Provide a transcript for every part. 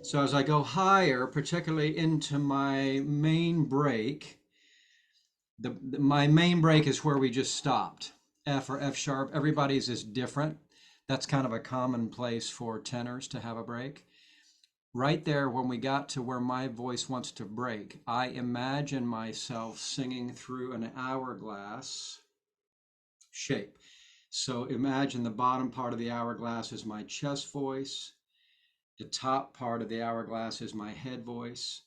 So as I go higher, particularly into my main break, my main break is where we just stopped. F or F sharp. Everybody's is different. That's kind of a common place for tenors to have a break. Right there, when we got to where my voice wants to break, I imagine myself singing through an hourglass shape. So imagine the bottom part of the hourglass is my chest voice. The top part of the hourglass is my head voice.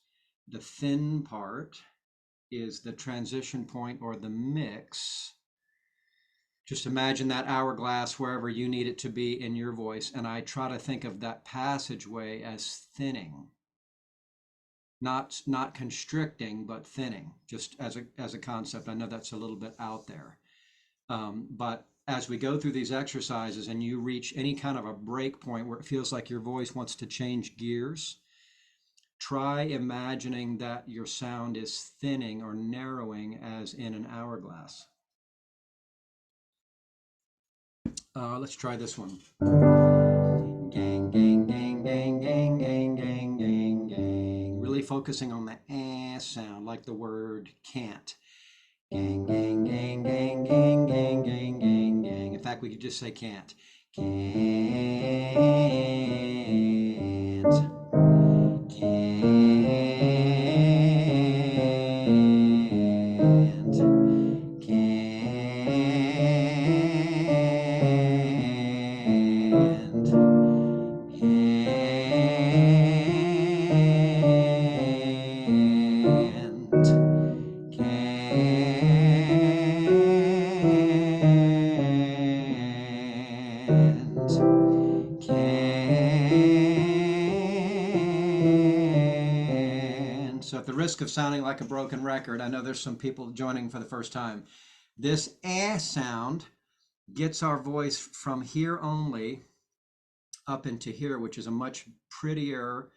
The thin part is the transition point or the mix. Just imagine that hourglass wherever you need it to be in your voice. And I try to think of that passageway as thinning, not constricting, but thinning, just as a concept. I know that's a little bit out there. But as we go through these exercises and you reach any kind of a break point where it feels like your voice wants to change gears, try imagining that your sound is thinning or narrowing as in an hourglass. Let's try this one. Gang, gang, gang, gang, gang, gang, gang, gang, gang. Really focusing on the sound, like the word can't. Gang, gang, gang, gang, gang, gang, gang, gang, gang. In fact, we could just say can't. Can't. Can't. Can't. So at the risk of sounding like a broken record, I know there's some people joining for the first time. This sound gets our voice from here only up into here, which is a much prettier,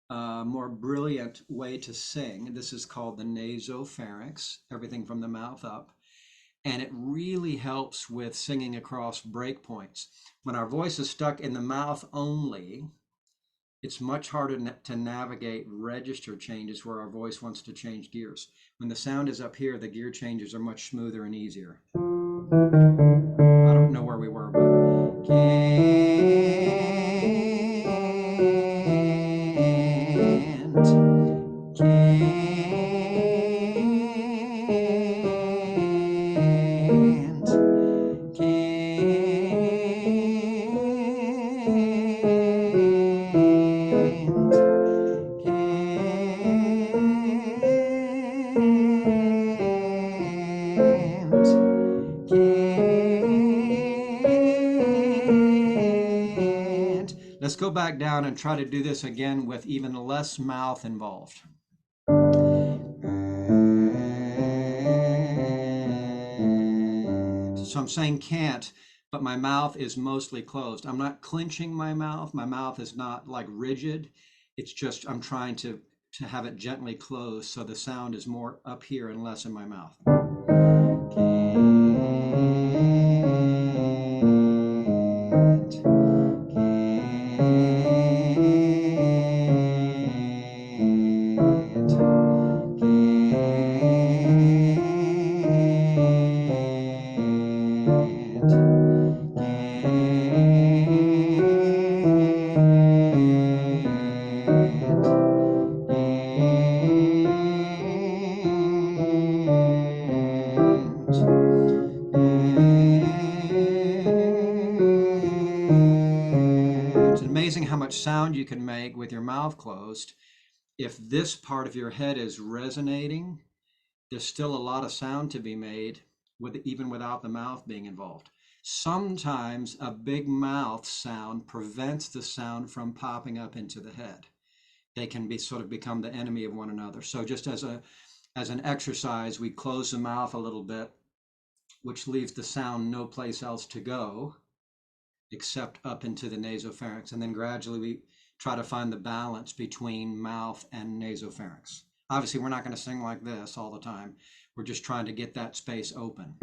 more brilliant way to sing. This is called the nasopharynx, everything from the mouth up. And it really helps with singing across breakpoints. When our voice is stuck in the mouth only, it's much harder to navigate register changes where our voice wants to change gears. When the sound is up here, the gear changes are much smoother and easier. I don't know where we were, but let's go back down and try to do this again with even less mouth involved. So I'm saying can't, but my mouth is mostly closed. I'm not clenching my mouth. My mouth is not like rigid. It's just I'm trying to have it gently closed so the sound is more up here and less in my mouth. amazing how much sound you can make with your mouth closed. If this part of your head is resonating, there's still a lot of sound to be made even without the mouth being involved. Sometimes a big mouth sound prevents the sound from popping up into the head. They can become the enemy of one another. So just as an exercise, we close the mouth a little bit, which leaves the sound no place else to go except up into the nasopharynx. And then gradually we try to find the balance between mouth and nasopharynx. Obviously, we're not going to sing like this all the time. We're just trying to get that space open.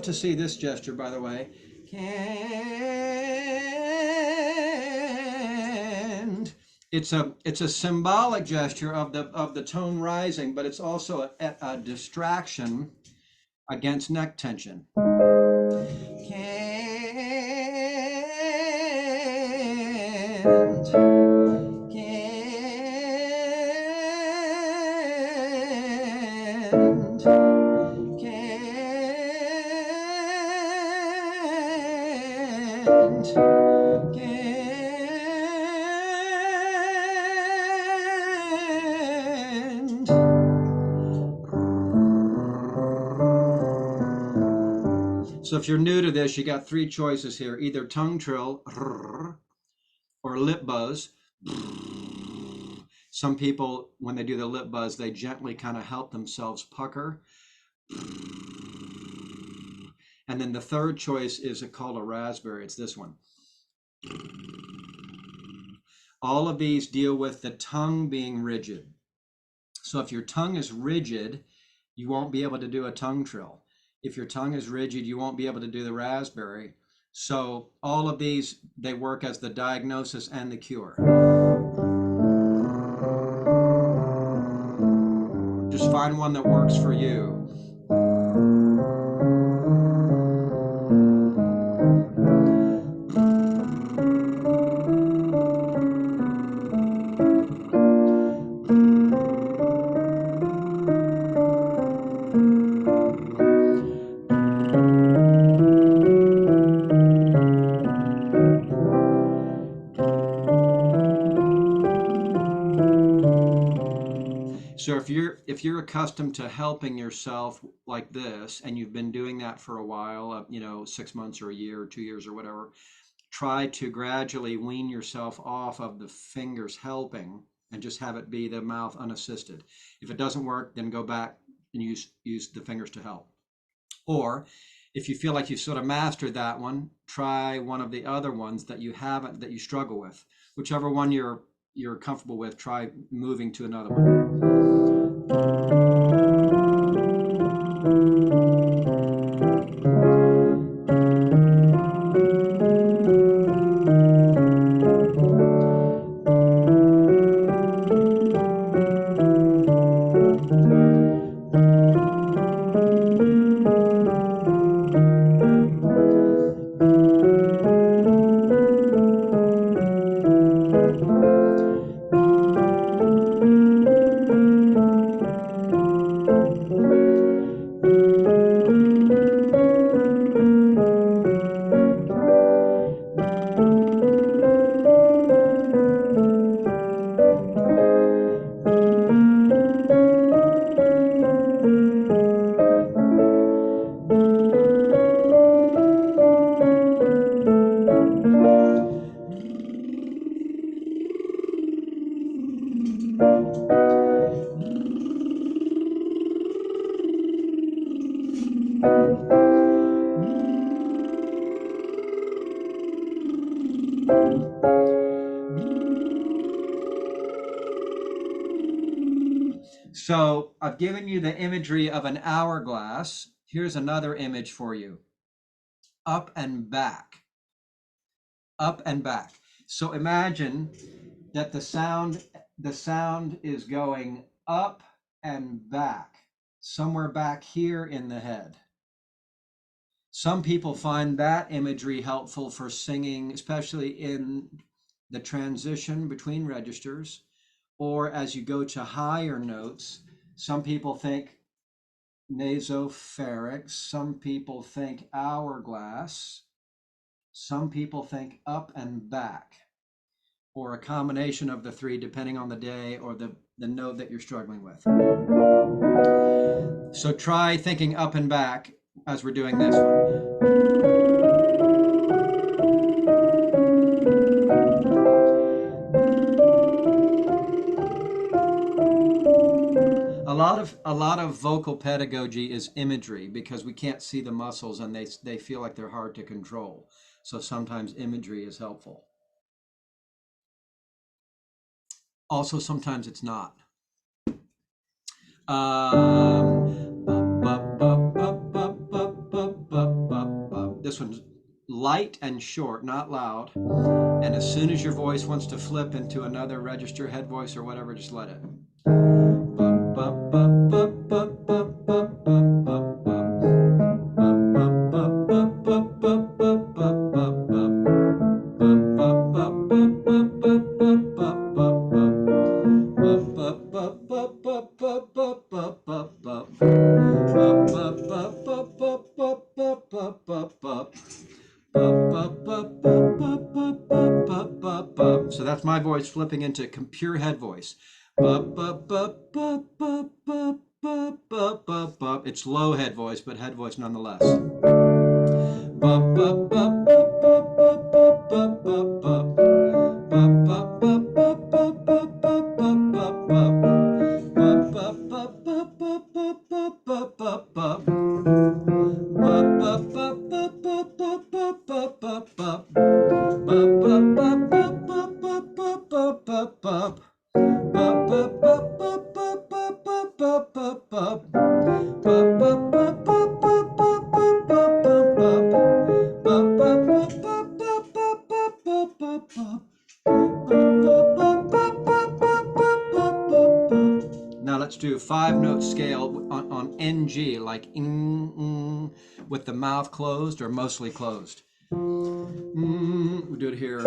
To see this gesture, by the way. And it's a symbolic gesture of the tone rising, but it's also a distraction against neck tension. So if you're new to this, you got three choices here: either tongue trill or lip buzz. Some people, when they do the lip buzz, they gently kind of help themselves pucker. And then the third choice is called a raspberry. It's this one. All of these deal with the tongue being rigid. So if your tongue is rigid, you won't be able to do a tongue trill. If your tongue is rigid, you won't be able to do the raspberry. So all of these, they work as the diagnosis and the cure. Just find one that works for you. So if you're accustomed to helping yourself like this, and you've been doing that for a while, 6 months or a year or 2 years or whatever, try to gradually wean yourself off of the fingers helping and just have it be the mouth unassisted. If it doesn't work, then go back and use the fingers to help. Or if you feel like you've sort of mastered that one, try one of the other ones that you haven't, that you struggle with. Whichever one you're comfortable with, try moving to another one. So So I've given you the imagery of an hourglass. Here's another image for you. Up and back. Up and back. So imagine that the sound is going up and back, somewhere back here in the head. Some people find that imagery helpful for singing, especially in the transition between registers, or as you go to higher notes. Some people think nasopharynx, some people think hourglass, some people think up and back, or a combination of the three depending on the day or the note that you're struggling with. So try thinking up and back as we're doing this one. A lot of vocal pedagogy is imagery because we can't see the muscles and they feel like they're hard to control. So sometimes imagery is helpful. Also, sometimes it's not. This one's light and short, not loud. And as soon as your voice wants to flip into another register, head voice, or whatever, just let it. So that's my voice flipping into pure head voice. It's low head voice, but head voice nonetheless. Now let's do 5-note scale on NG, like with the mouth closed or mostly closed. We'll do it here.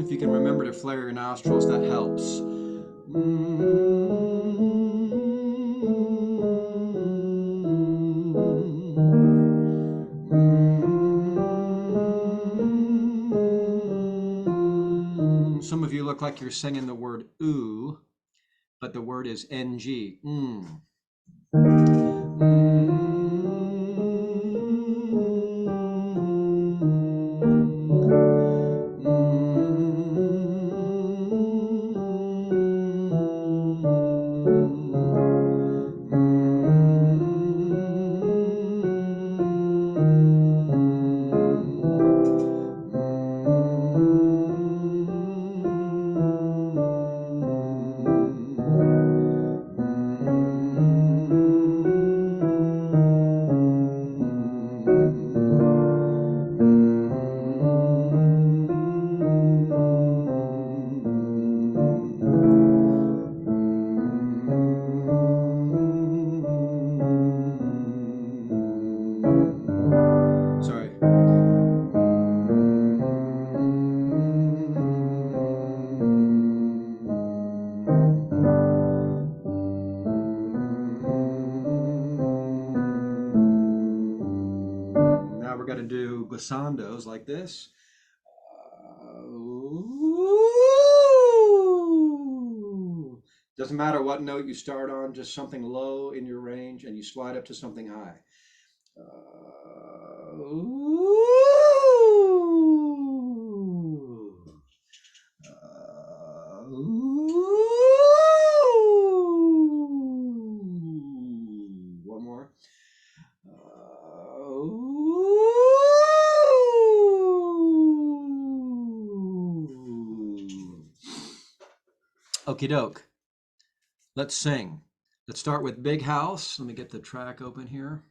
If you can remember to flare your nostrils, that helps. Some of you look like you're singing the word ooh, but the word is NG. Sorry. Now we're going to do glissandos like this. Doesn't matter what note you start on, just something low in your range and you slide up to something high. One more. Okie doke. Let's sing. Let's start with Big House. Let me get the track open here.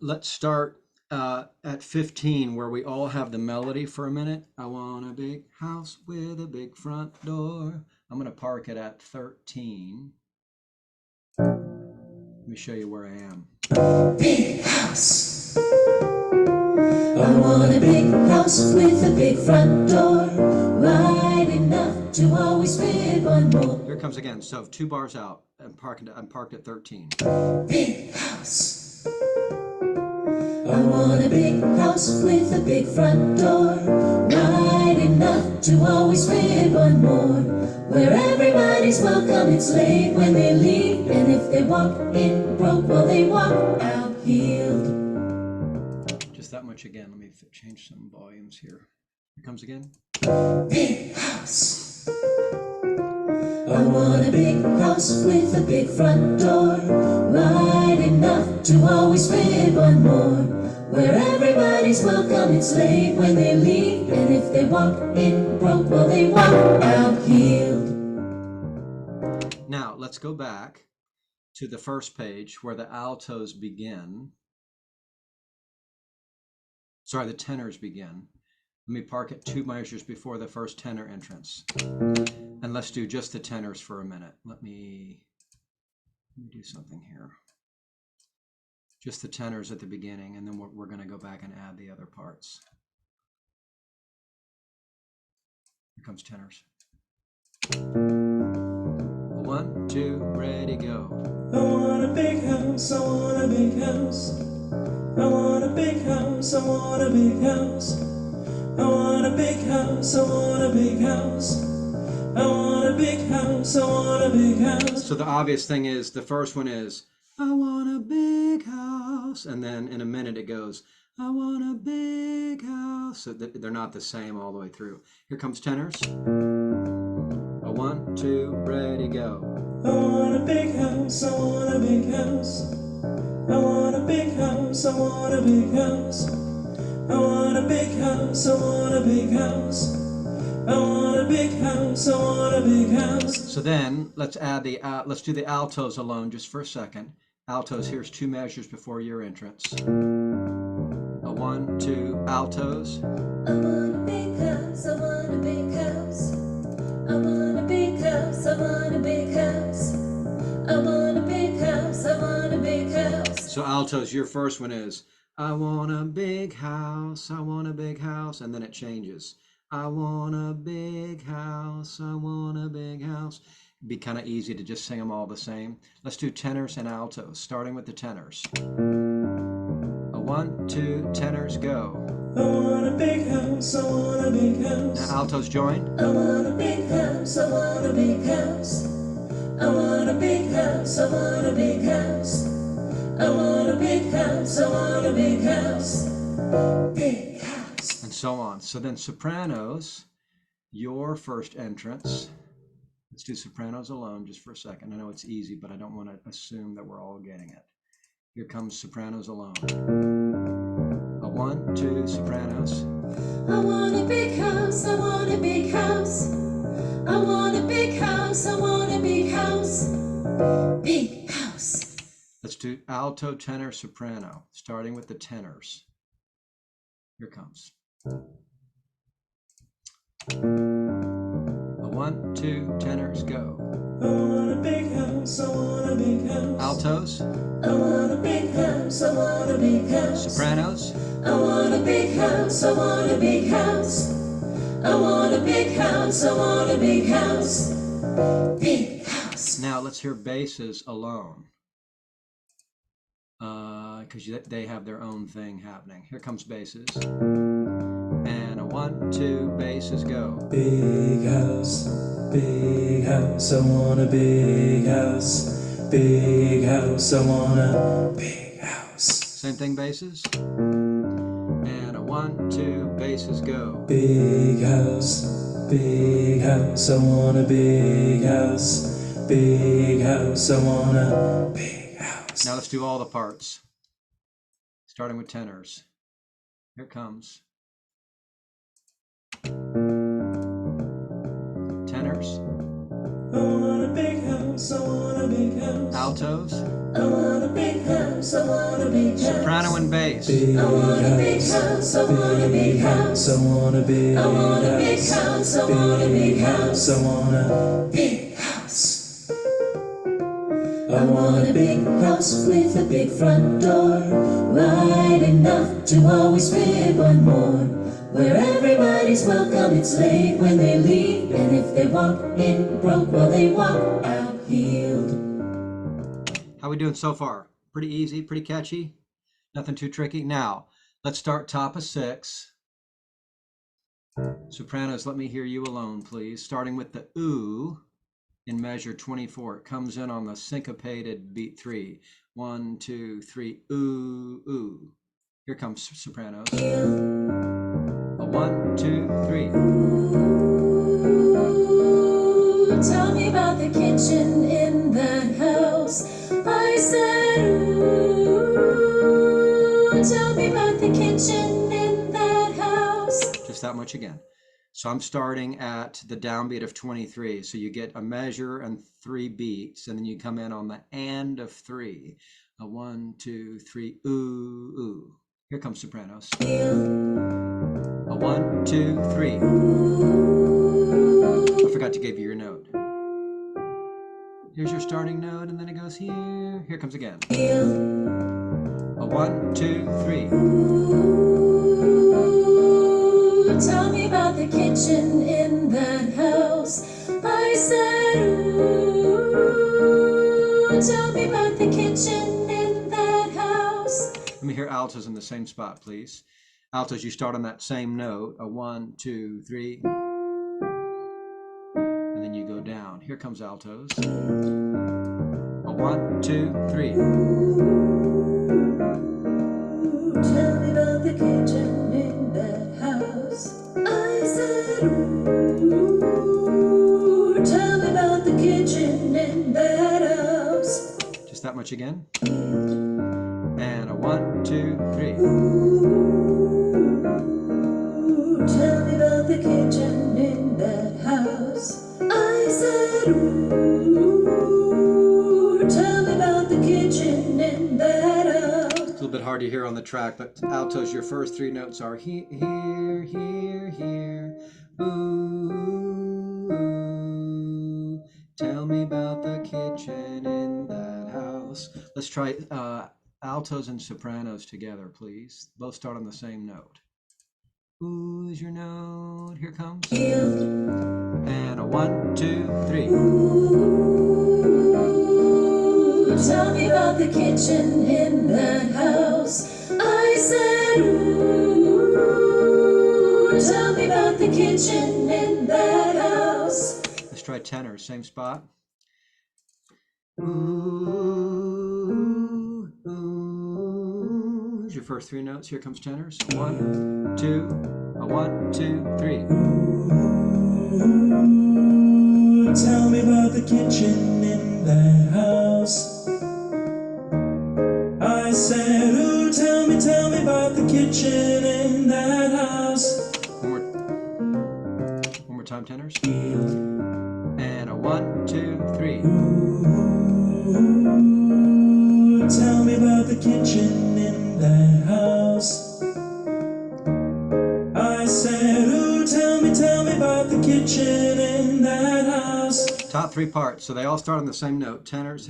Let's start at 15, where we all have the melody for a minute. I want a big house with a big front door. I'm going to park it at 13. Let me show you where I am. Big house. I want a big house with a big front door, wide enough to always fit one more. Here it comes again. So 2 bars out. I'm parked at 13. Big house. I want a big house with a big front door, wide enough to always fit one more, where everybody's welcome. It's late when they leave, and if they walk in broke, well, they walk out healed. Just that much again. Let me change some volumes here. Here comes again. Big house. I want a big house with a big front door, wide enough to always fit one more, where everybody's welcome. It's late when they leave, and if they walk in broke, well, they walk out healed. Now let's go back to the first page where the altos begin. Sorry, the tenors begin. Let me park it 2 measures before the first tenor entrance. And let's do just the tenors for a minute. Let me do something here. Just the tenors at the beginning, and then we're going to go back and add the other parts. Here comes tenors. 1, 2, ready, go. I want a big house, I want a big house. I want a big house, I want a big house. I want a big house, I want a big house. I want a big house, I want a big house. So the obvious thing is, the first one is, I want a big house. And then in a minute it goes, I want a big house. So they're not the same all the way through. Here comes tenors. 1, 2, ready, go. I want a big house, I want a big house. I want a big house, I want a big house. I want a big house, I want a big house. I want a big house, I want a big house. So then let's add let's do the altos alone just for a second. Altos, here's 2 measures before your entrance. 1, 2, altos. I want a big house, I want a big house. I want a big house, I want a big house. I want a big house, I want a big house. So altos, your first one is, I want a big house, I want a big house, and then it changes. I want a big house, I want a big house. It'd be kind of easy to just sing them all the same. Let's do tenors and altos, starting with the tenors. 1, 2, tenors, go. I want a big house, I want a big house. Now altos join. I want a big house, I want a big house. I want a big house, I want a big house. I want a big house, I want a big house. Big house. And so on. So then sopranos, your first entrance. Let's do sopranos alone just for a second. I know it's easy, but I don't want to assume that we're all getting it. Here comes sopranos alone. 1, 2, sopranos. I want a big house, I want a big house. I want a big house, I want a big house. Big house. Let's do alto, tenor, soprano, starting with the tenors. Here comes. 1, 2, tenors, go. I want a big house, I want a big house. Altos. I want a big house, I want a big house. Sopranos. I want a big house, I want a big house. I want a big house, I want a big house. Big house. Now let's hear basses alone. Because they have their own thing happening. Here comes basses. And a 1, 2, basses go. Big house, I want a big house. Big house, I want a big house. Same thing, basses. And a 1, 2, basses go. Big house, I want a big house. Big house, I want a big house. Now let's do all the parts. Starting with tenors. Here it comes. Tenors. I want a big house, I want a big house. Altos. I want a big house, I want a big house. Soprano and bass. Big I want a big house, I want a big house. I want a big I want a big house. house, I want a big house. I want a Big house. I want a big house with a big front door, wide enough to always fit one more, where everybody's welcome. It's late when they leave, and if they walk in broke, well, they walk out healed. How we doing so far? Pretty easy, pretty catchy. Nothing too tricky. Now, let's start top of 6. Sopranos, let me hear you alone, please. Starting with the ooh in measure 24. It comes in on the syncopated beat 3. 1, 2, 3, ooh, ooh. Here comes sopranos. A 1, 2, 3. Ooh, tell me about the kitchen in that house. I said, ooh, tell me about the kitchen in that house. Just that much again. So I'm starting at the downbeat of 23. So you get a measure and 3 beats, and then you come in on the and of 3. A 1, 2, 3, ooh, ooh. Here comes sopranos. A 1, 2, 3. I forgot to give you your note. Here's your starting note, and then it goes here. Here comes again. A 1, 2, 3. Ooh, tell me about the kitchen in that house. I said, ooh, tell me about the kitchen in that house. Let me hear altos in the same spot, please. Altos, you start on that same note. A 1, 2, 3. And then you go down. Here comes altos. A 1, 2, 3. Tell me about the kitchen in that house. I said, ooh, tell me about the kitchen in that house. Just that much again. And a 1, 2, 3. Ooh, tell me about the kitchen in that house. I said, ooh, tell me about the kitchen in that house. It's a little bit hard to hear on the track, but altos, your first 3 notes are here, here, here, here. Ooh, ooh. Tell me about the kitchen in that house. Let's try altos and sopranos together, please. Both start on the same note. Ooh is your note. Here comes. And a 1, 2, 3. Ooh, tell me about the kitchen in that house. I said, ooh, tell me about the kitchen in that house. Let's try tenor, same spot. Ooh, ooh. Here's your first 3 notes. Here comes tenors. 1, 2, a 1, 2, 3. Ooh, tell me about the kitchen in that house. I said, ooh, tell me about the kitchen in that house. One more time, tenors. And a 1, 2, 3. Ooh, tell me about the kitchen in that house. I said, ooh, tell me about the kitchen in that house. Top 3 parts. So they all start on the same note. Tenors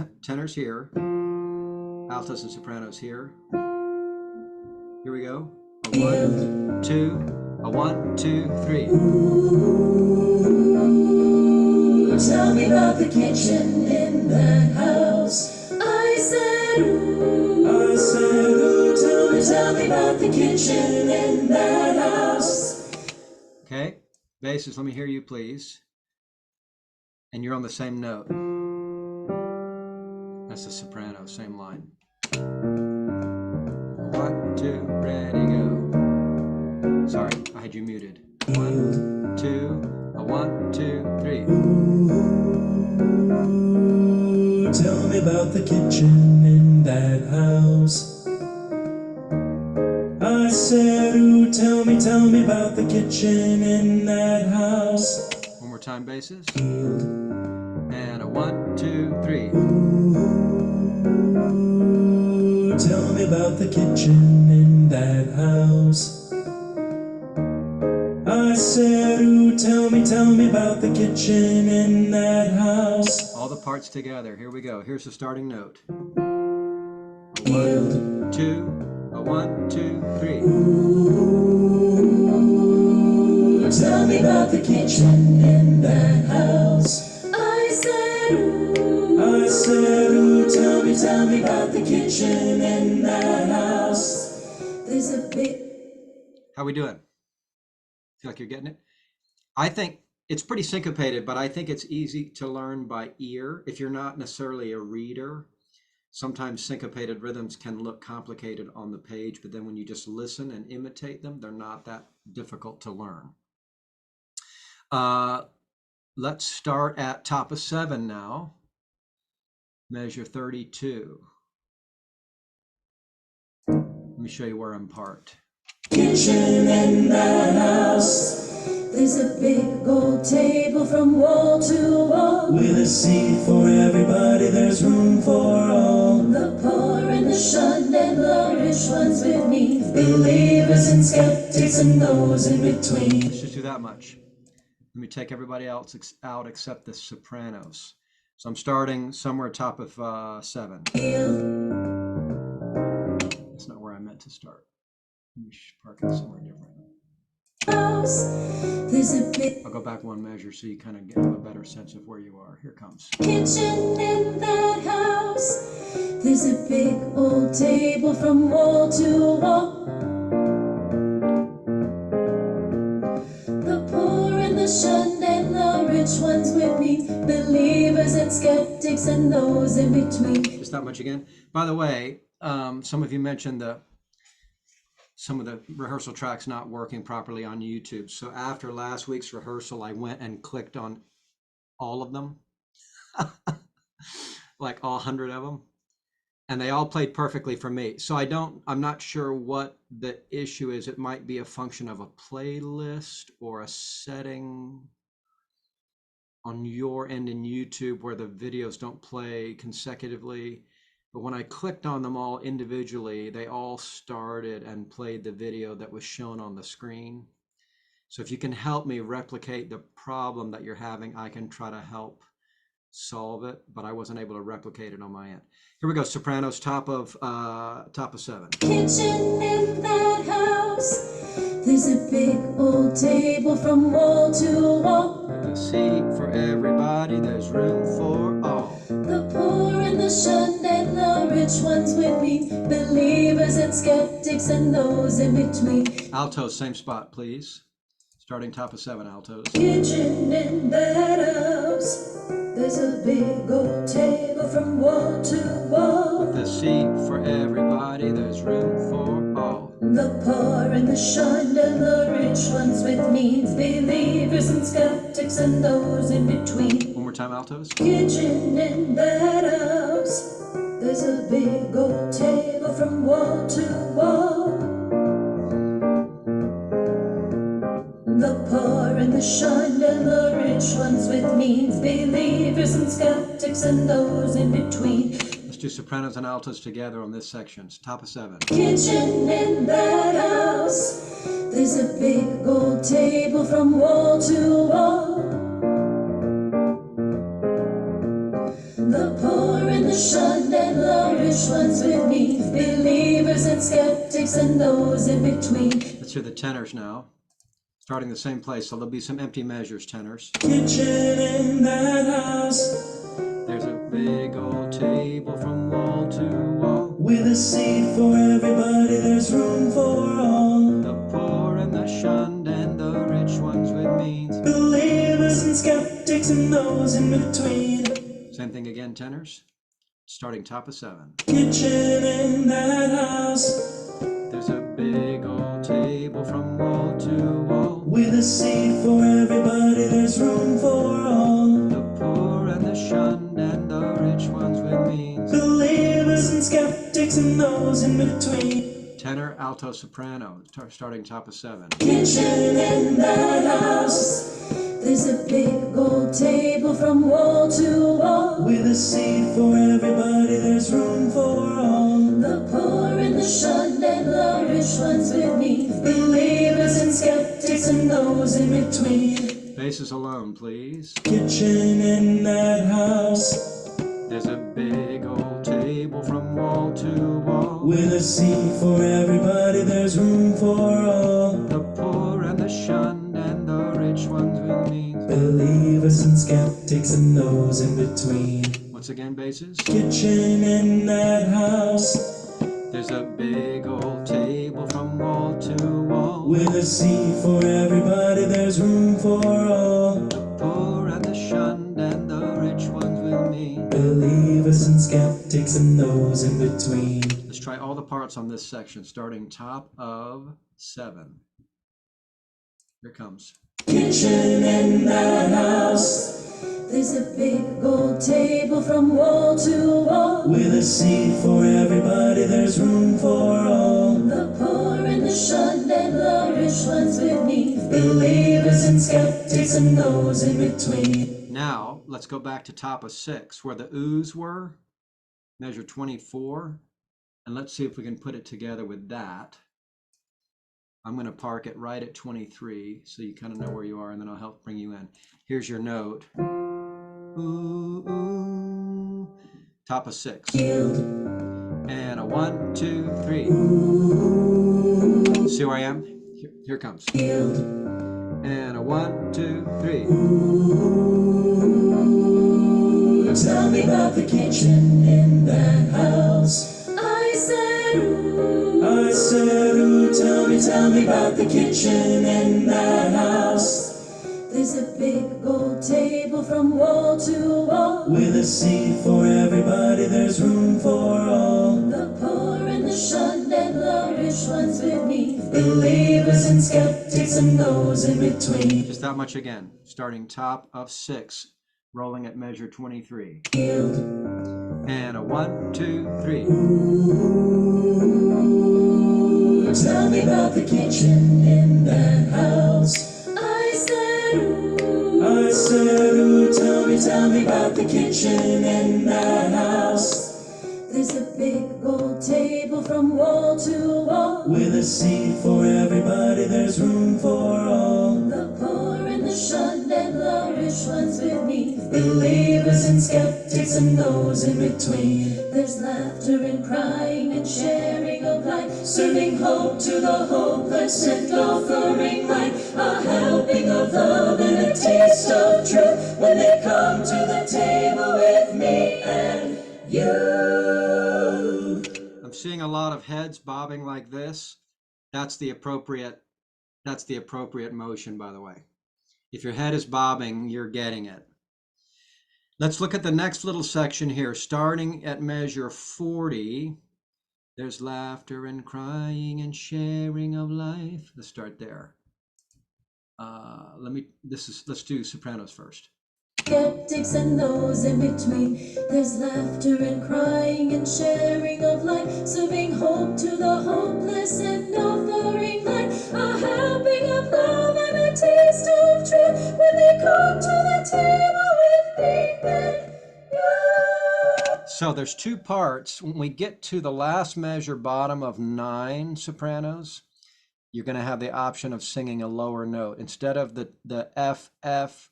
here. Altos and sopranos here. Here we go. A 1, 2, A 1, 2, 3. Ooh, tell me about the kitchen in that house. I said, ooh. I said, ooh, Tell me about the kitchen in that house. Okay, basses, let me hear you, please. And you're on the same note. That's the soprano, same line. 1, 2, ready, go. Sorry, I had you muted. 1, 2, a 1, 2, 3. ooh, tell me about the kitchen in that house. I said, ooh, tell me about the kitchen in that house. One more time, basses. And a 1, 2, 3. Ooh, tell me about the kitchen in that house. I said, ooh, tell me about the kitchen in that house. All the parts together. Here we go. Here's the starting note. A 1, 2, a 1, 2, 3. Ooh, tell me about the kitchen in that house. I said, ooh. I said, ooh, tell me about the kitchen in that house. There's a big. How we doing? Feel like you're getting it? I think it's pretty syncopated, but I think it's easy to learn by ear. If you're not necessarily a reader, sometimes syncopated rhythms can look complicated on the page, but then when you just listen and imitate them, they're not that difficult to learn. Let's start at top of 7 now. Measure 32. Let me show you where I'm parked. Kitchen in that house. There's a big gold table from wall to wall. with a seat for everybody, there's room for all. The poor and the shunned and the rich ones with me. Believers and skeptics and those in between. Let's just do that much. Let me take everybody else out except the sopranos. So I'm starting somewhere top of 7. That's not where I meant to start. Let me park it somewhere different. House. There's a big I'll go back one measure so you kind of have a better sense of where you are. Here it comes. kitchen in that house. There's a big old table from wall to wall. The poor and the shunned and the rich ones with me. Believers and skeptics and those in between. Just that much again. By the way, some of you mentioned some of the rehearsal tracks not working properly on YouTube. So after last week's rehearsal, I went and clicked on all of them, like all 100 of them, and they all played perfectly for me. So I'm not sure what the issue is. It might be a function of a playlist or a setting on your end in YouTube where the videos don't play consecutively. But when I clicked on them all individually, they all started and played the video that was shown on the screen. So if you can help me replicate the problem that you're having, I can try to help solve it, but I wasn't able to replicate it on my end. Here we go, sopranos, top of 7. Kitchen in that house. There's a big old table from wall to wall. A seat for everybody, there's room for all. The poor and the shunned and the rich ones with me. Believers and skeptics and those in between. Altos, same spot, please. Starting top of 7, altos. Kitchen in that house. There's a big old table from wall to wall. The seat for everybody, there's room for all. The poor and the shunned and the rich ones with me. Believers and skeptics and those in between. One more time, altos. Kitchen in that house. There's a big old table from wall to wall. The poor and the shunned and the rich ones with me. Believers and skeptics and those in between. Let's do sopranos and altos together on this section. It's top of 7. Kitchen in that house. There's a big gold table from wall to wall. The poor and the shunned and the rich ones with me. Believers and skeptics and those in between. Let's hear the tenors now. Starting the same place, so there'll be some empty measures, tenors. Kitchen in that house, There's a big old table from wall to wall. with a seat for everybody, there's room for all. The poor and the shunned and the rich ones with means. Believers and skeptics and those in between. Same thing again, tenors. Starting top of 7. Kitchen in that house, There's a big old table from wall to wall. with a seat for everybody, there's room for all. The poor and the shunned and the rich ones with means. Believers and skeptics and those in between. Tenor, alto, soprano, starting top of 7. Kitchen in that house. There's a big gold table from wall to wall. With a seat for everybody, there's room for all. The poor and the shunned and the rich ones with me. Believers and skeptics and those in between. Basses alone, please. Kitchen in that house, There's a big old table from wall to wall. with a seat for everybody, there's room for all. The poor and the shunned and the rich ones with means. Believers and skeptics and those in between. Once again, basses. Kitchen in that house, There's a big old table from wall to wall. with a seat for everybody, there's room for all. The poor and the shunned and the rich ones with me. Believers and skeptics and those in between. Let's try all the parts on this section, starting top of 7. Here it comes. Kitchen in that house, There's a big gold table from wall to wall. with a seat for everybody, there's room for all. The poor and the shunned and the rich ones with me. Believers and skeptics and those in between. Now, let's go back to top of 6, where the oohs were. Measure 24. And let's see if we can put it together with that. I'm going to park it right at 23, so you kind of know where you are, and then I'll help bring you in. Here's your note. Ooh, ooh. Top of 6. And a 1, 2, 3. See where I am? Here it comes. And a 1, 2, 3. Tell me about the kitchen in that house. I said, ooh. I said, ooh, tell me about the kitchen in that house. There's a big gold table from wall to wall. With a seat for everybody, there's room for all. The poor and the shunned and the rich ones with me. Believers and skeptics and those in between. Just that much again. Starting top of 6, rolling at measure 23. And a 1, 2, 3. Tell me about the kitchen in that house. I said, ooh. I said, ooh, tell me about the kitchen in that house. There's a big gold table from wall to wall. With a seat for everybody, there's room for all. The poor and the shunned and the rich ones with me. Believers and skeptics and those in between. There's laughter and crying and sharing of life, serving hope to the hopeless and offering light, a helping of love and a taste of truth when they come to the table with me and you. I'm seeing a lot of heads bobbing like this. That's the appropriate motion, by the way. If your head is bobbing, you're getting it. Let's look at the next little section here, starting at measure 40. There's laughter and crying and sharing of life. Let's start there. Let's do sopranos first. Skeptics and those in between. There's laughter and crying and sharing of life, serving hope to the hopeless and offering light, a helping of love and a taste of truth when they come to the table with me and you. So there's 2 parts. When we get to the last measure, bottom of 9 sopranos, you're going to have the option of singing a lower note instead of the F, F,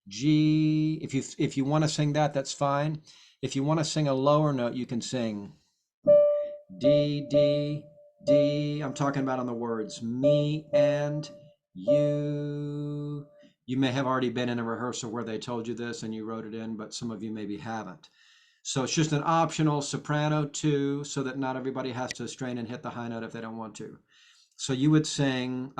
G. If you want to sing that, that's fine. If you want to sing a lower note, you can sing D, D, D. I'm talking about on the words me and you. You may have already been in a rehearsal where they told you this and you wrote it in, but some of you maybe haven't. So it's just an optional soprano 2 so that not everybody has to strain and hit the high note if they don't want to. So you would sing,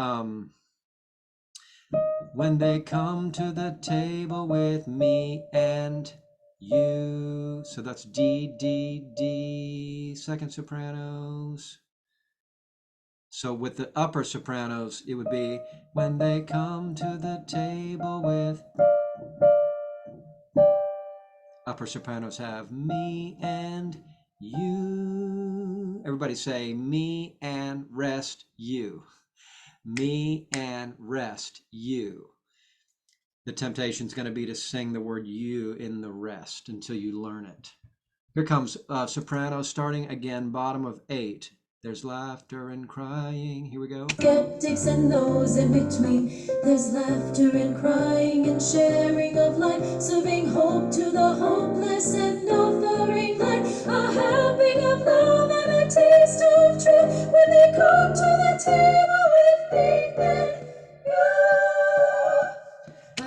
when they come to the table with me and you. So that's D, D, D, second sopranos. So with the upper sopranos, it would be when they come to the table with. Upper sopranos have me and you. Everybody say me and rest you. Me and rest you. The temptation is going to be to sing the word you in the rest until you learn it. Here comes soprano starting again, bottom of 8. There's laughter and crying. Here we go. Skeptics and those in between. There's laughter and crying and sharing of life, serving hope to the hopeless and offering light, a helping of love and a taste of truth when they come to the table with me and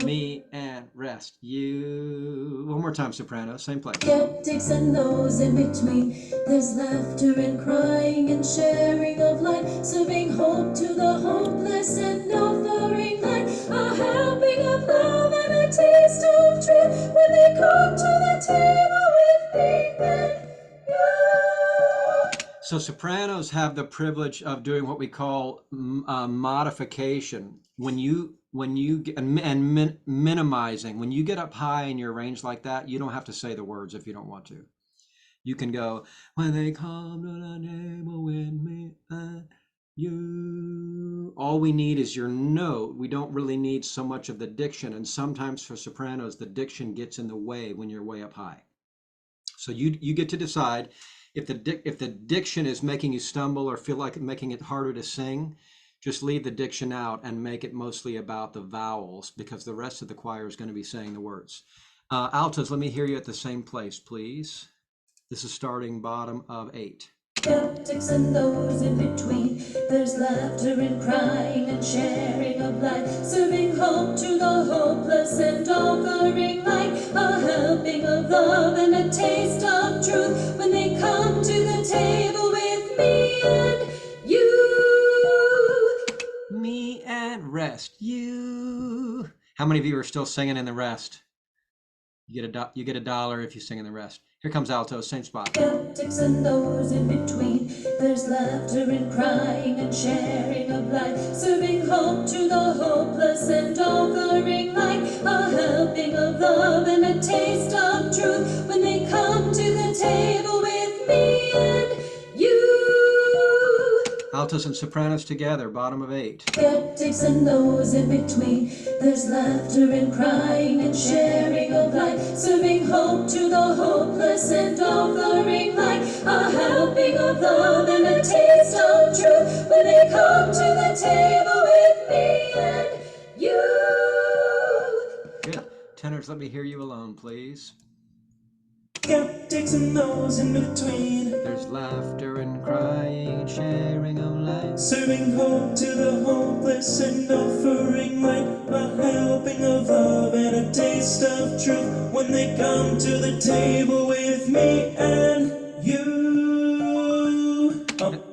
you. Me and rest you. One more time, soprano, same place. Skeptics and those in between. There's laughter and crying and sharing of light, serving hope to the hopeless and offering light, a helping of love and a taste of truth when they come to the table with me and you. So sopranos have the privilege of doing what we call modification. When you get, and minimizing. When you get up high in your range like that, you don't have to say the words if you don't want to. You can go, when they come to the table with me and you. All we need is your note. We don't really need so much of the diction. And sometimes for sopranos, the diction gets in the way when you're way up high. So you get to decide if the diction is making you stumble or feel like making it harder to sing. Just leave the diction out and make it mostly about the vowels, because the rest of the choir is going to be saying the words. Altos, let me hear you at the same place, please. This is starting bottom of 8. Skeptics and those in between. There's laughter and crying and sharing of life, serving hope to the hopeless and offering light, a helping of love and a taste of truth when they come to the table with me and you. Me and rest you. How many of you are still singing in the rest? You get a dollar if you sing in the rest. Here comes alto, same spot. Skeptics and those in between. There's laughter and crying and sharing of life, serving hope to the hopeless and offering light, a helping of love and a taste of truth when they come to the table with me and you. Altos and sopranos together, bottom of 8. Skeptics and those in between. There's laughter and crying and sharing of life, serving hope to the hopeless and offering light, a helping of love and a taste of truth when they come to the table with me and you. Good. Tenors, let me hear you alone, please. Skeptics and those in between. There's laughter and crying and sharing of life, Serving hope to the hopeless and offering light, a helping of love and a taste of truth when they come to the table with me and you.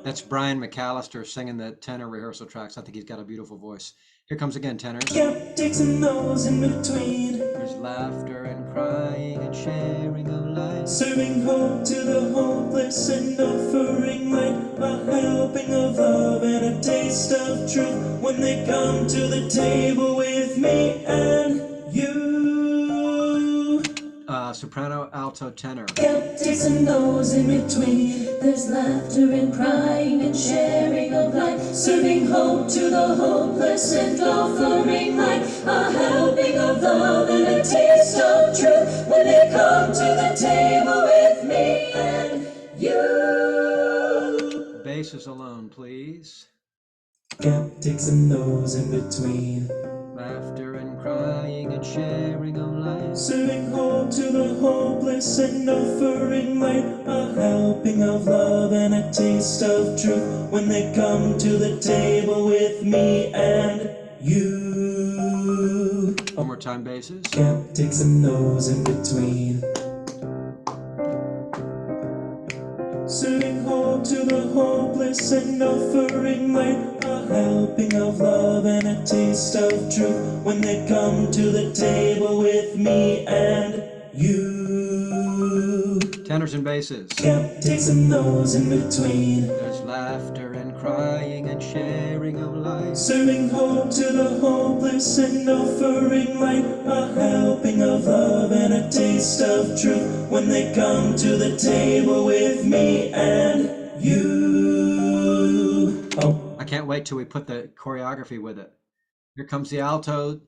That's Brian McAllister singing the tenor rehearsal tracks. I think he's got a beautiful voice. Here comes again, tenors. Skeptics and those in between. There's laughter and crying and sharing of life, Serving hope to the hopeless and offering light, a helping of love and a taste of truth when they come to the table with me and you. soprano, alto, tenor. Skeptics and those in between. There's laughter and crying and sharing of life, serving hope to the hopeless and offering light, a helping of love and a taste of truth when they come to the table with me and you. Basses alone, please. Skeptics and those in between. Laughter and crying and sharing of life, Serving hope to the hopeless and offering light, a helping of love and a taste of truth when they come to the table with me and you. One more time, basses. Skeptics and those in between. Serving hope to the hopeless and offering light, a helping of love and a taste of truth when they come to the table with me and you. Tenors and basses. Skeptics and those in between. There's laughter and crying and sharing of life. Serving hope to the hopeless and offering light, a helping of love and a taste of truth when they come to the table with me and you. Oh, I can't wait till we put the choreography with it. Here comes the alto,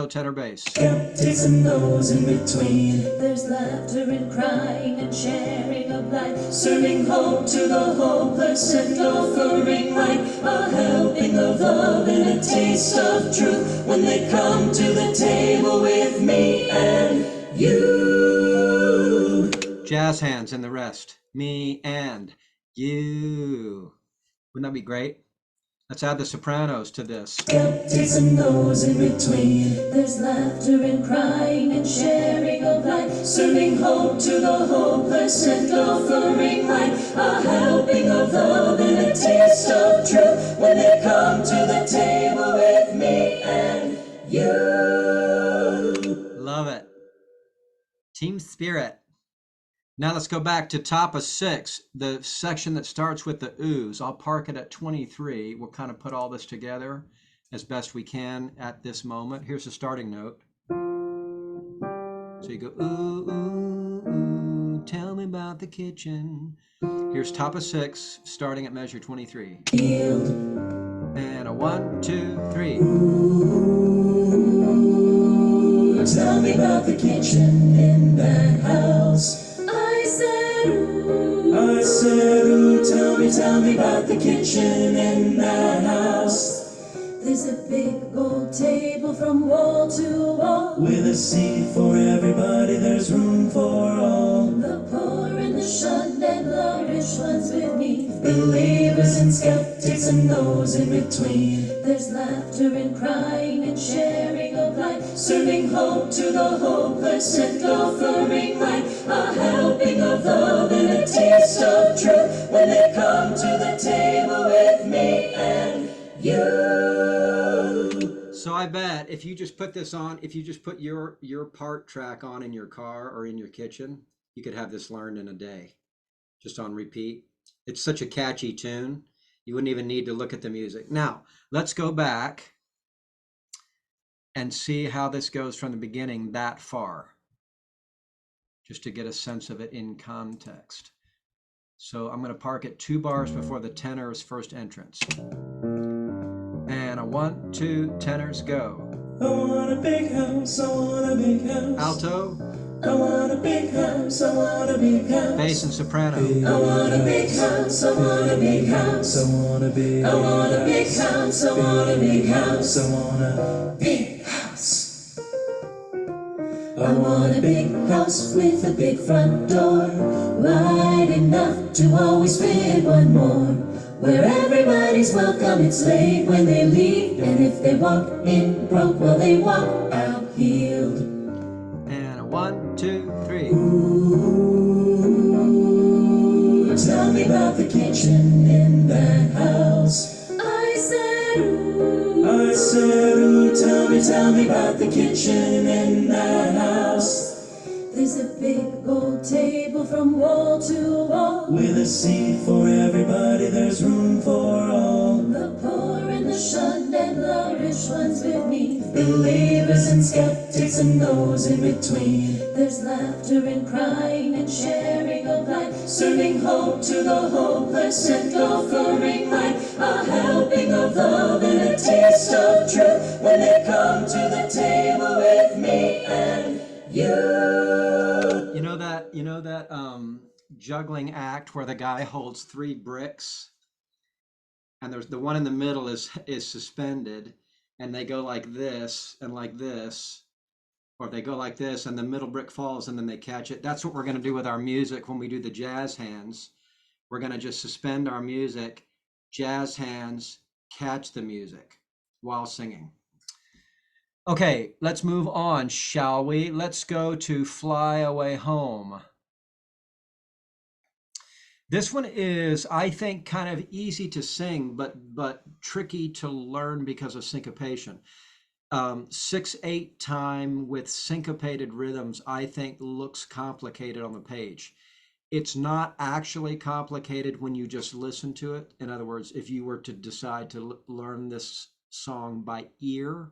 tenor, bass. skeptics and those in between. There's laughter and crying and sharing of life. Serving hope to the hopeless and offering light, a helping of love and a taste of truth when they come to the table with me and you. Jazz hands and the rest. Me and you. Wouldn't that be great? Let's add the sopranos to this. Skeptics and those in between. There's laughter and crying and sharing of life. Serving hope to the hopeless and offering light, a helping of love and a taste of truth when they come to the table with me and you. Love it. Team spirit. Now let's go back to top of 6, the section that starts with the oohs. I'll park it at 23. We'll kind of put all this together as best we can at this moment. Here's the starting note. So you go, ooh, ooh, ooh, tell me about the kitchen. Here's top of 6, starting at measure 23. Healed. And a 1, 2, 3. Ooh, tell me about the kitchen in that house. I said, ooh. I said, ooh, tell me about the kitchen in that house. There's a big gold table from wall to wall. With a seat for everybody, there's room for all. The poor and the shunned and the rich ones with me. Believers and skeptics and those in between. There's laughter and crying and sharing of life. Serving hope to the hopeless and offering light, a helping of love and a taste of truth when they come to the table with me and you. So I bet if you just put this on, if you just put your part track on in your car or in your kitchen, you could have this learned in a day, just on repeat. It's such a catchy tune. You wouldn't even need to look at the music. Now, let's go back and see how this goes from the beginning that far, just to get a sense of it in context. So I'm going to park it 2 bars before the tenor's first entrance. And a 1, 2, tenors, go. I want a big house, I want a big house. Alto, I want a big house, I want a big house. bass and soprano. I want a big house, I want a big house. I want a big house. I want a big house, I want a big house. I want a big house. I want a big house with a big front door, wide enough to always fit one more. Where everybody's welcome, it's late when they leave. And if they walk in broke, well, they walk out healed. And a 1, 2, 3. Ooh, tell me about the kitchen in that house. I said, ooh. I said, ooh, tell me about the kitchen in that house. There's a big gold table from wall to wall. With a seat for everybody, there's room for all. The poor and the shunned and the rich ones with me. Believers and skeptics and those in between. There's laughter and crying and sharing of life. Serving hope to the hopeless and offering light, a helping of love and a taste of truth when they come to the table with me and you. You know that juggling act where the guy holds 3 bricks and there's the one in the middle is suspended and they go like this and like this, or they go like this and the middle brick falls and then they catch it. That's what we're going to do with our music when we do the jazz hands. We're going to just suspend our music, jazz hands, catch the music while singing. Okay, let's move on, shall we? Let's go to Fly Away Home. This one is, I think, kind of easy to sing, but tricky to learn because of syncopation. 6/8 time with syncopated rhythms, I think, looks complicated on the page. It's not actually complicated when you just listen to it. In other words, if you were to decide to learn this song by ear,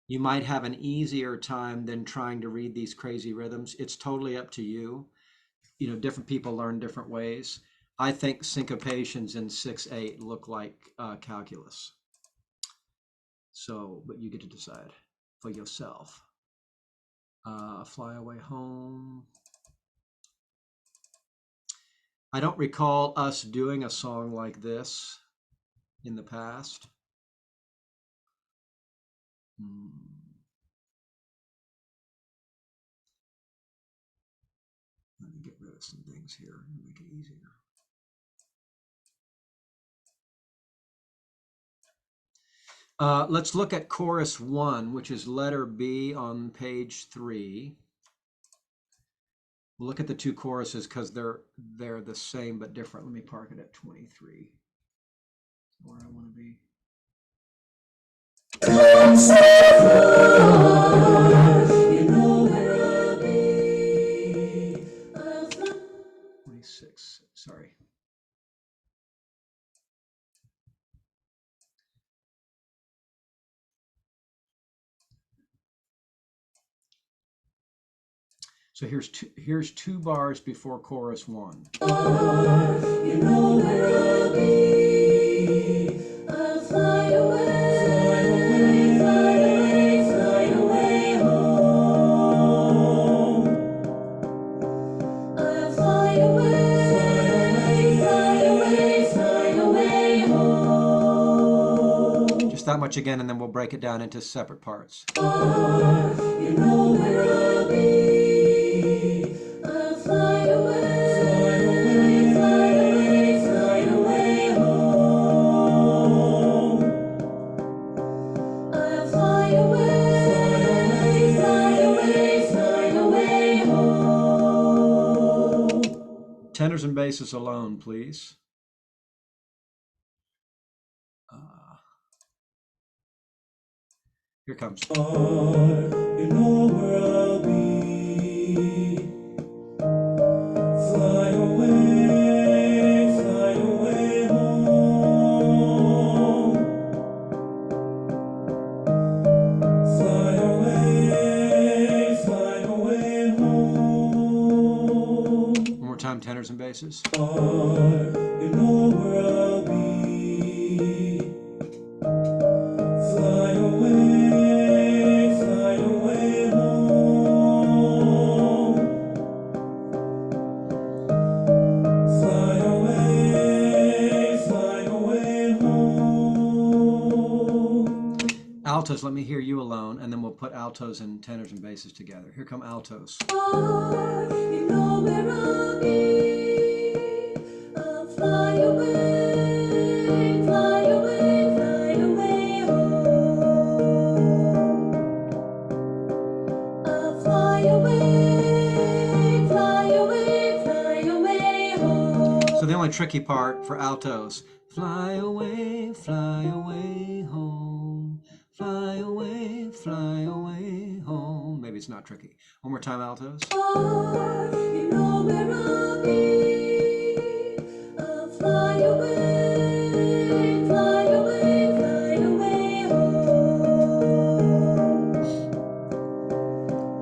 you might have an easier time than trying to read these crazy rhythms. It's totally up to you. You know, different people learn different ways. I think syncopations in 6/8 look like calculus. So, but you get to decide for yourself. Fly Away Home. I don't recall us doing a song like this in the past. Let me get rid of some things here and make it easier. Let's look at chorus 1, which is letter B on page 3. We'll look at the two choruses because they're the same but different. Let me park it at 23. Where I want to be. 26. Sorry. So here's two bars before chorus 1. You know where I'll be. I'll fly away, fly away, fly away home. I'll fly away, fly away, fly away home. Just that much again, and then we'll break it down into separate parts. You know where I'll be. Tenors and basses alone, please. Here comes. You know where I'll be. Fly away home. Fly away home. One more time, tenors and basses. You know where I'll be. Fly away home. Fly away home. Altos, let me hear you alone, and then we'll put altos and tenors and basses together. Here come altos. You know where I'll be. I'll fly away, fly away, fly away home. I'll fly away, fly away, fly away home. So the only tricky part for altos, fly away home, fly away home. Maybe it's not tricky. One more time, altos. You know where I'll be. I'll fly away, fly away, fly away home.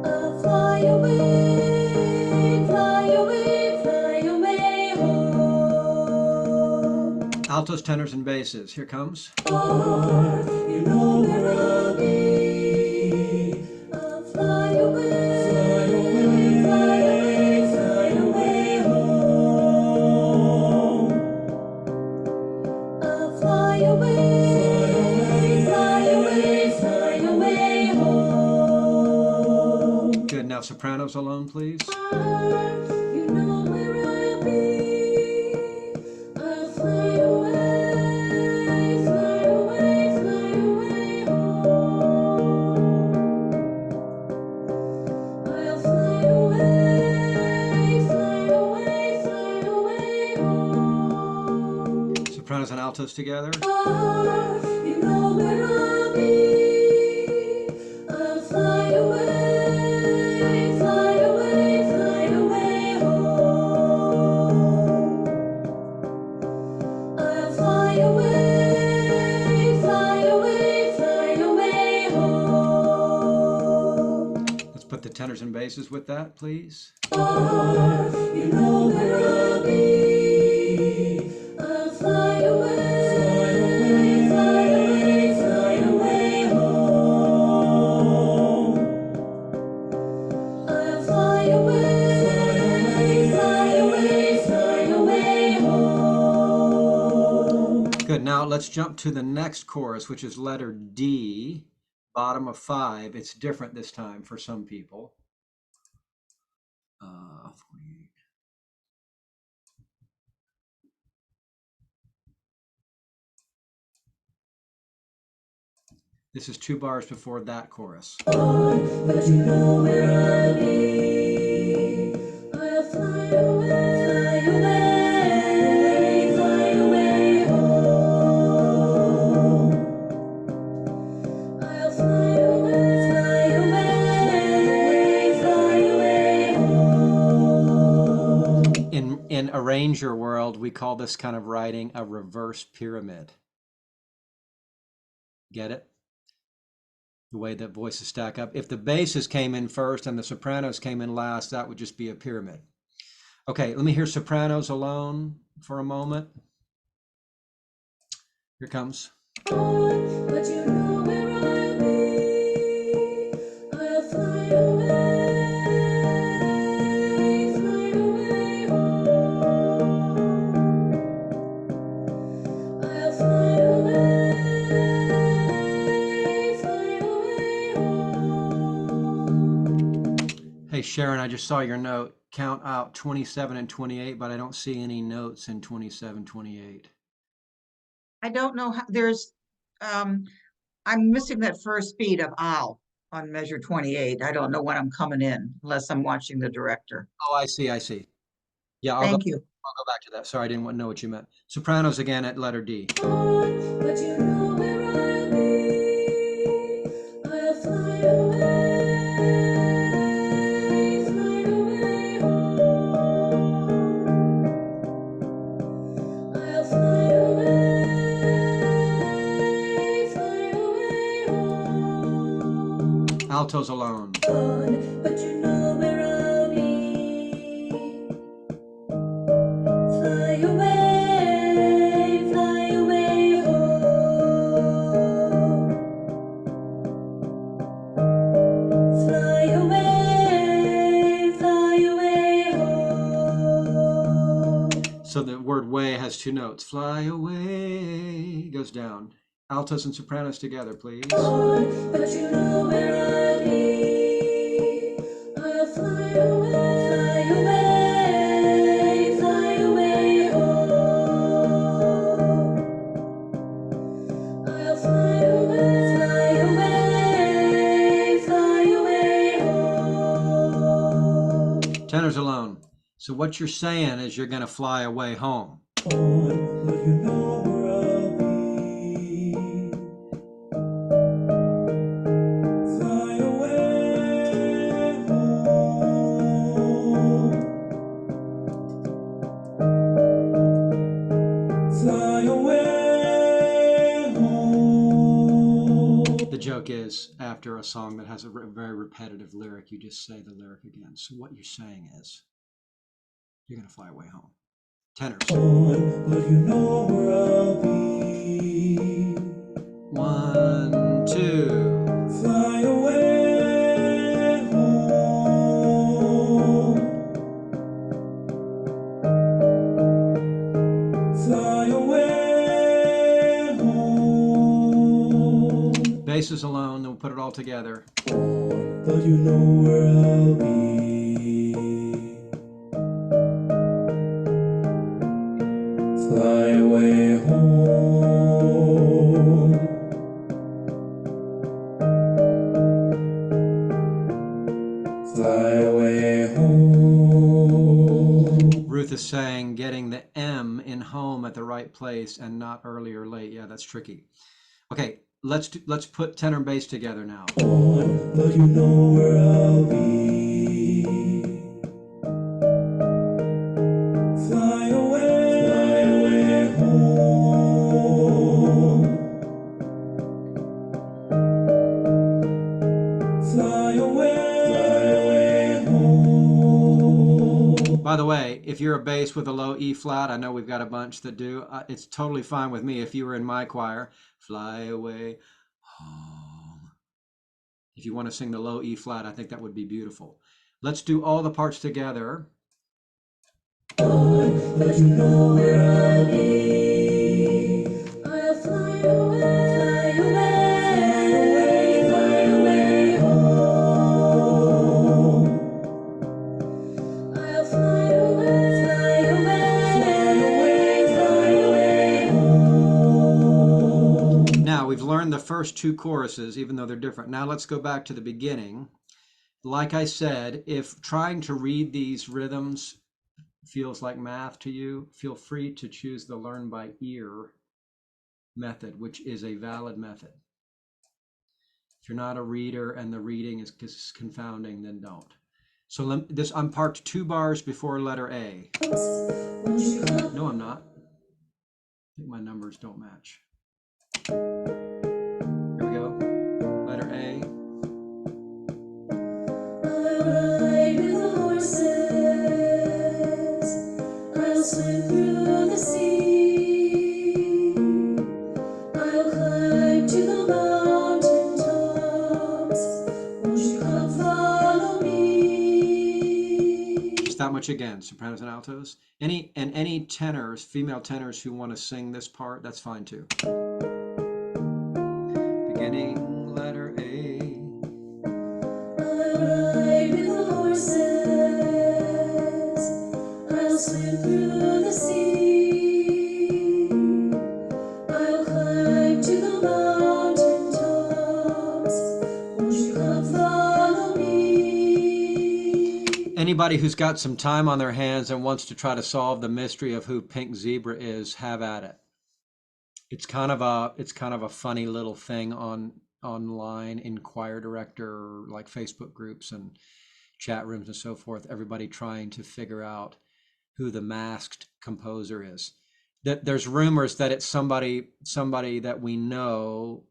I'll fly away, fly away, fly away home. Altos, tenors, and basses. Here comes. You know where I'll be. I'll fly away, fly away, fly away home. I'll fly away, fly away, fly away home. Good. Now sopranos alone, please. You know where I'll be. I'll fly away, fly away, fly away home. sopranos and altos together. You know where I'll be. I'll fly away, fly away, fly away home. I'll fly away, fly away, fly away home. Let's put the tenors and basses with that, please. You know where I'll be. I'll fly away, fly away, fly away home. I'll fly away, fly away, fly away home. Good. Now let's jump to the next chorus, which is letter D, bottom of 5. It's different this time for some people. 48. This is 2 bars before that chorus. But you know where I'll be. I'll fly away, fly away home. I'll fly away, fly away home. In arranger world, we call this kind of writing a reverse pyramid. Get it? The way that voices stack up. If the basses came in first and the sopranos came in last, that would just be a pyramid. Okay, let me hear sopranos alone for a moment. Here comes. But you know where I'll be. I'll fly away, fly away home. I'll fly away, fly away home. Hey, Sharon, I just saw your note. Count out 27 and 28, but I don't see any notes in 27, 28. I don't know how, I'm missing that first beat of ow on measure 28. I don't know when I'm coming in unless I'm watching the director. Oh, I see, I see. Yeah, I'll Thank you. go back to that. Sorry, I didn't know what you meant. Sopranos again at letter D. But you know where I'll be. I'll fly away, fly away home. I'll fly away, fly away home. Altos alone. But you know where I'll be. Fly away, fly away home. Fly away home. So the word way has 2 notes. Fly away goes down. Altos and sopranos together, please. But you know where I'll be. I'll fly away, fly away home. I'll fly away, fly away home. Tenors alone. So what you're saying is you're going to fly away home. But you know where I'll be. Fly away home. Fly away home. The joke is after a song that has a very repetitive lyric, you just say the lyric again. So what you're saying is you're going to fly away home. Tenors. But you know where I'll be. 1, 2. Fly away home. Fly away home. Basses alone, then we'll put it all together. But you know where I'll be. Fly away home. Fly away home. Ruth is saying getting the M in home at the right place and not early or late. Yeah, that's tricky. Okay, let's put tenor and bass together now. On, but you know where I'll be. Fly away home. Fly away home. By the way, if you're a bass with a low E flat, I know we've got a bunch that do. It's totally fine with me. If you were in my choir, fly away home. If you want to sing the low E flat, I think that would be beautiful. Let's do all the parts together. But you know where I'll be. I'll fly away home. I'll fly away home. Now we've learned the first two choruses, even though they're different. Now let's go back to the beginning. Like I said, if trying to read these rhythms feels like math to you, feel free to choose the learn by ear method, which is a valid method. If you're not a reader and the reading is confounding, then don't. So I'm parked 2 bars before letter A. No, I'm not. I think my numbers don't match. Here we go. Letter A. I'll ride with the horses. I'll swim through the sea. I'll climb to the mountain tops. Won't you come follow me? Just that much again, sopranos and altos. Any tenors, female tenors who want to sing this part, that's fine too. Beginning letter A. I'll ride with the horses. I'll swim through the sea. I'll climb to the mountain tops. Won't you come follow me? Anybody who's got some time on their hands and wants to try to solve the mystery of who Pink Zebra is, have at it. It's kind of a funny little thing online in choir director, like Facebook groups and chat rooms and so forth. Everybody trying to figure out who the masked composer is. That there's rumors that it's somebody that we know,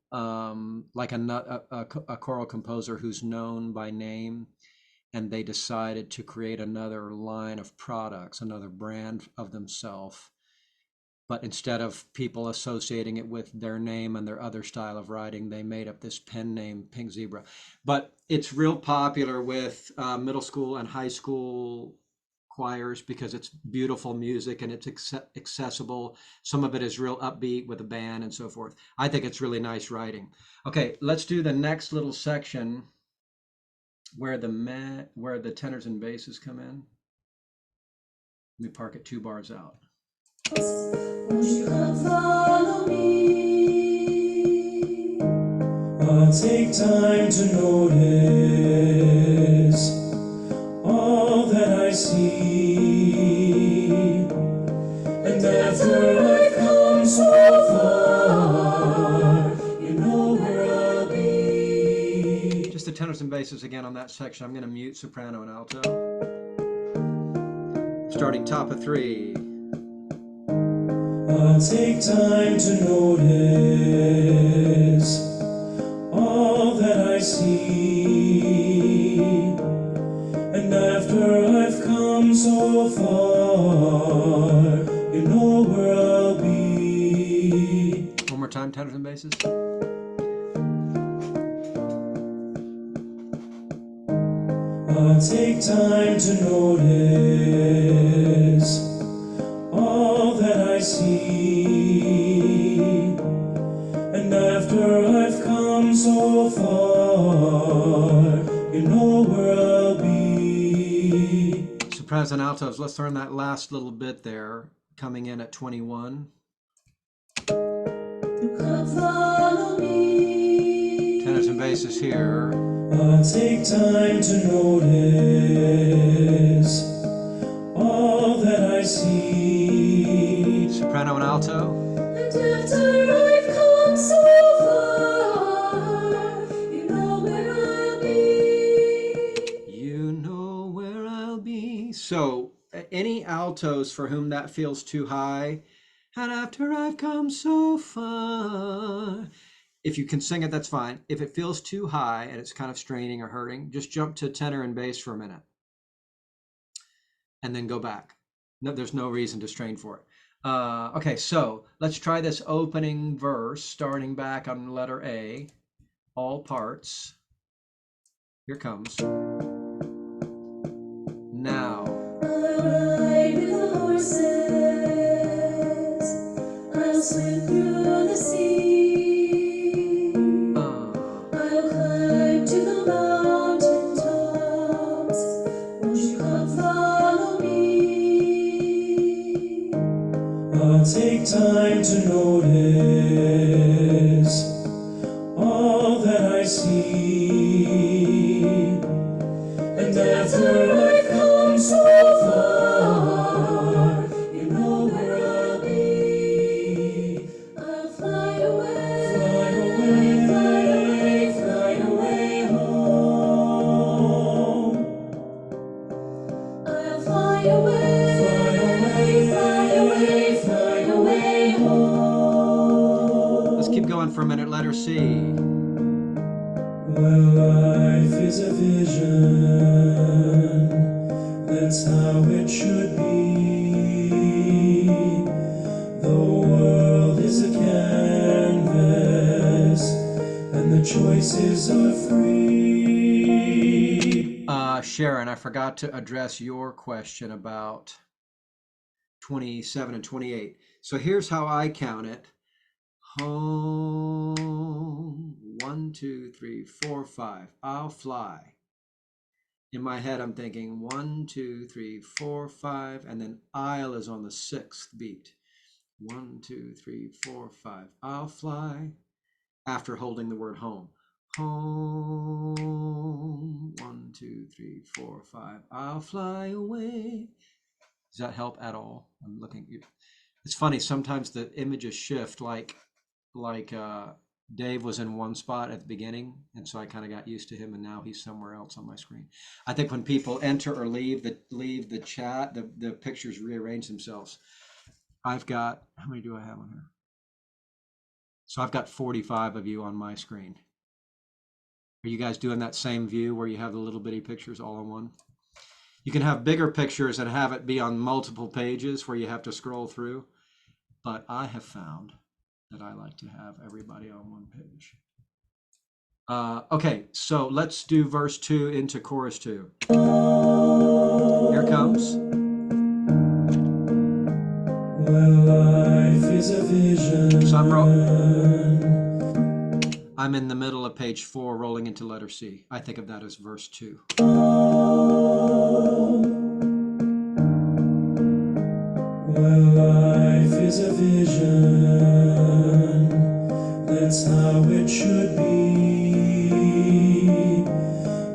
like a choral composer who's known by name, and they decided to create another line of products, another brand of themselves. But instead of people associating it with their name and their other style of writing, they made up this pen name, Pink Zebra. But it's real popular with middle school and high school choirs because it's beautiful music and it's accessible. Some of it is real upbeat with a band and so forth. I think it's really nice writing. Okay, let's do the next little section where the tenors and basses come in. Let me park it 2 bars out. Won't you come follow me? I'll take time to notice all that I see, and after I've come so far, you know where I'll be. Just the tenors and basses again on that section. I'm going to mute soprano and alto. Starting top of 3. I'll take time to notice all that I see, and after I've come so far, you know where I'll be. One more time, tenors and basses. I'll take time to notice all that I see, and after I've come so far, you know where I'll be. Sopranos and altos, let's learn that last little bit there, coming in at 21. You come follow me. Tenors and basses here. I'll take time to notice all that I so any altos for whom that feels too high, and after I've come so far, if you can sing it, that's fine. If it feels too high and it's kind of straining or hurting, just jump to tenor and bass for a minute and then go back. No, there's no reason to strain for it. Okay, so let's try this opening verse, starting back on letter A, all parts. Here comes. Now. I'll ride with the horses, I'll swim through the sea, I'll climb to the mountain tops, won't you come follow me? I'll take time to notice all that I see, and after I've come so far, you know where I'll be. I'll fly away, Fly away, fly away, fly away home. I'll fly away, fly away, fly away, fly away home. Let's keep going for a minute. Letter C. Well, life is a vision, that's how it should be. The world is a canvas, and the choices are free. Sharon, I forgot to address your question about 27 and 28. So here's how I count it. Home, 1, 2, 3, 4, 5. I'll fly. In my head, I'm thinking 1, 2, 3, 4, 5, and then I'll is on the 6th beat. 1, 2, 3, 4, 5. I'll fly. After holding the word home. Home. 1, 2, 3, 4, 5. I'll fly away. Does that help at all? I'm looking. It's funny. Sometimes the images shift. Like Dave was in one spot at the beginning, and so I kind of got used to him, and now he's somewhere else on my screen. I think when people enter or leave the chat, the pictures rearrange themselves. I've got, how many do I have on here? So I've got 45 of you on my screen. Are you guys doing that same view where you have the little bitty pictures all in one? You can have bigger pictures and have it be on multiple pages where you have to scroll through, but I have found that I like to have everybody on one page. Okay, so let's do verse 2 into chorus 2. Here comes. Well, life is a vision. So I'm in the middle of page 4, rolling into letter C. I think of that as verse 2. Well, life is a vision, that's how it should be.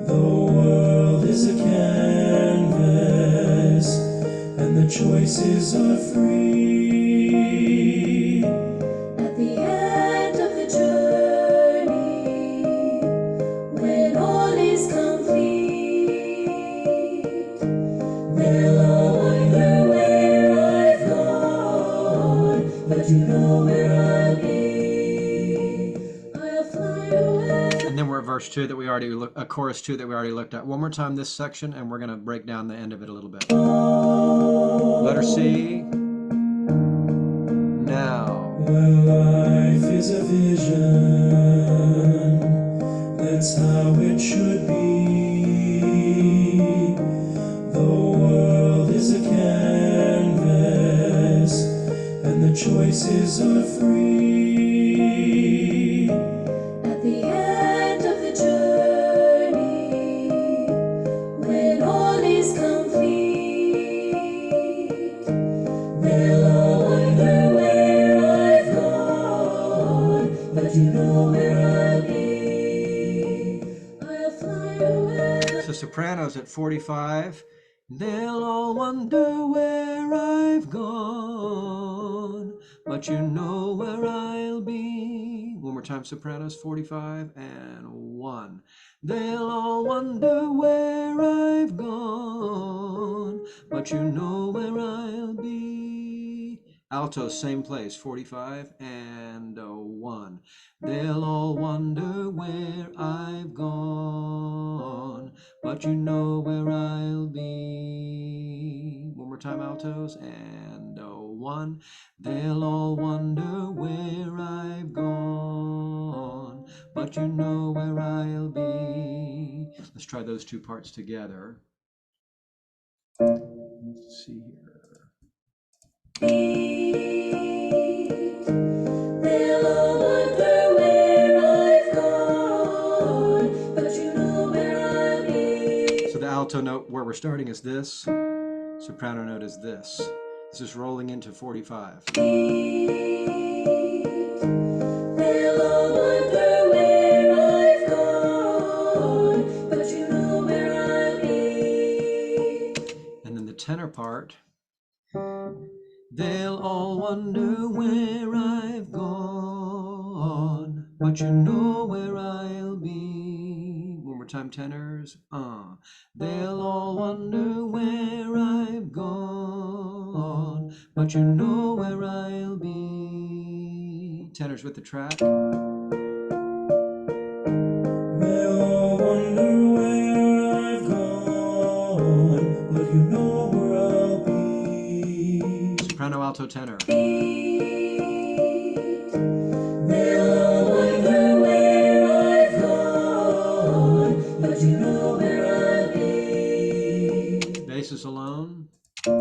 The world is a canvas, and the choices are free. At the end of the journey, when all is complete, they'll all wonder where I've gone, but you know where I'll be. I'll fly away. And then we're at verse 2 that we already looked, chorus 2 that we already looked at. One more time this section, and we're going to break down the end of it a little bit. Letter C. Now. Well, life is a vision, that's how it should be. The world is a canvas, and the choices are free. At the end of the journey, when all is complete, they'll all wonder where I've gone, but you know where I'll be. I'll fly away. So sopranos at 45. They'll all wonder where I've gone, but you know where I'll be. One more time, sopranos, 45 and 1. They'll all wonder where I've gone, but you know where I'll be. Alto, same place, 45 and 1. They'll all wonder where I've gone, but you know where I'll be. One more time, altos, and 1. They'll all wonder where I've gone, but you know where I'll be. Let's try those two parts together. Let's see here. They'll all wonder where I've gone, but you know where I'll be. So the alto note where we're starting is this. Soprano note is this. This is rolling into 45. They'll all wonder where I've gone, but you know where I'll be. And then the tenor part. They'll all wonder where I've gone, but you know where I'll be. One more time, tenors. They'll all wonder where I've gone, but you know where I'll be. Tenors with the track. They'll all wonder where I've gone, but you know where I'll be. Soprano, alto, tenor. They'll all wonder where I've gone, but you know where I'll be. Basses alone. They'll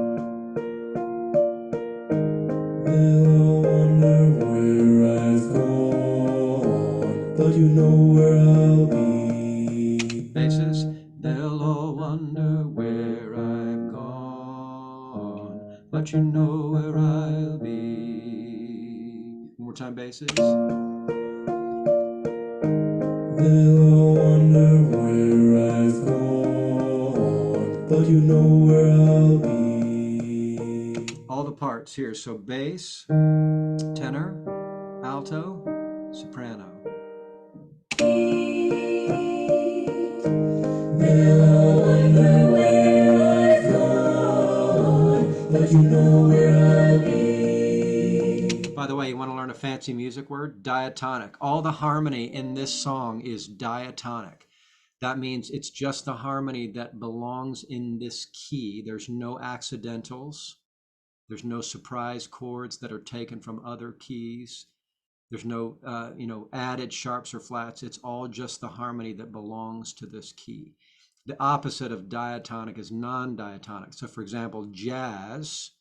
all wonder where I've gone, but you know where I'll be. Basses. They'll all wonder where I've gone, but you know where I'll be. One more time, basses. They'll all wonder where I've gone, but you know where I'll be. All the parts here. So bass, tenor, alto, soprano. They'll all wonder where I've gone, but you know where I'll be. By the way, you want to learn a fancy music word? Diatonic. All the harmony in this song is diatonic. That means it's just the harmony that belongs in this key. There's no accidentals. There's no surprise chords that are taken from other keys. There's no, added sharps or flats. It's all just the harmony that belongs to this key. The opposite of diatonic is non-diatonic. So for example, jazz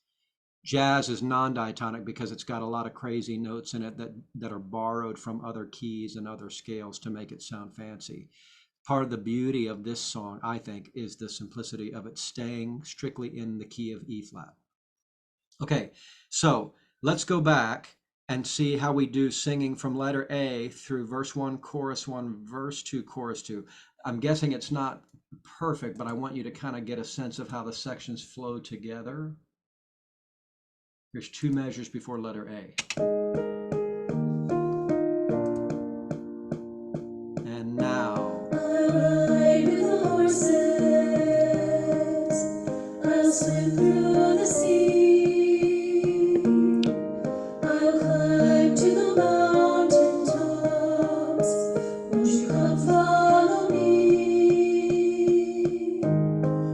is non-diatonic because it's got a lot of crazy notes in it that are borrowed from other keys and other scales to make it sound fancy. Part of the beauty of this song, I think, is the simplicity of it staying strictly in the key of E flat. Okay, so let's go back and see how we do singing from letter A through verse 1, chorus 1, verse 2, chorus 2. I'm guessing it's not perfect, but I want you to kind of get a sense of how the sections flow together. Here's 2 measures before letter A. And now. I'll ride with the horses, I'll swim through the sea, I'll climb to the mountain tops, won't you come follow me?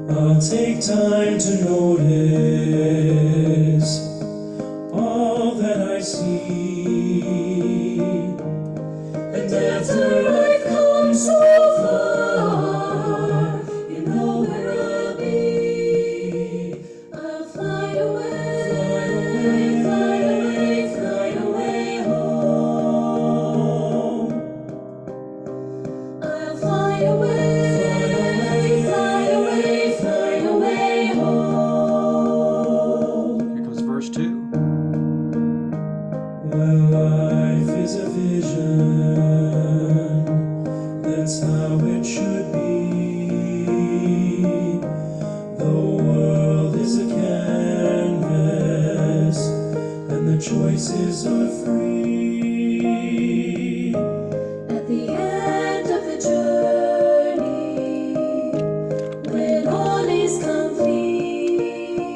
I'll take time to notice all that I see, And after I've come so far, you know where I'll be. I'll fly away, fly away, fly away home. I'll fly away, fly away, fly away home. Here comes verse 2. well, life is a vision, that's how it should be. The world is a canvas, and the choices are free. At the end of the journey, when all is complete,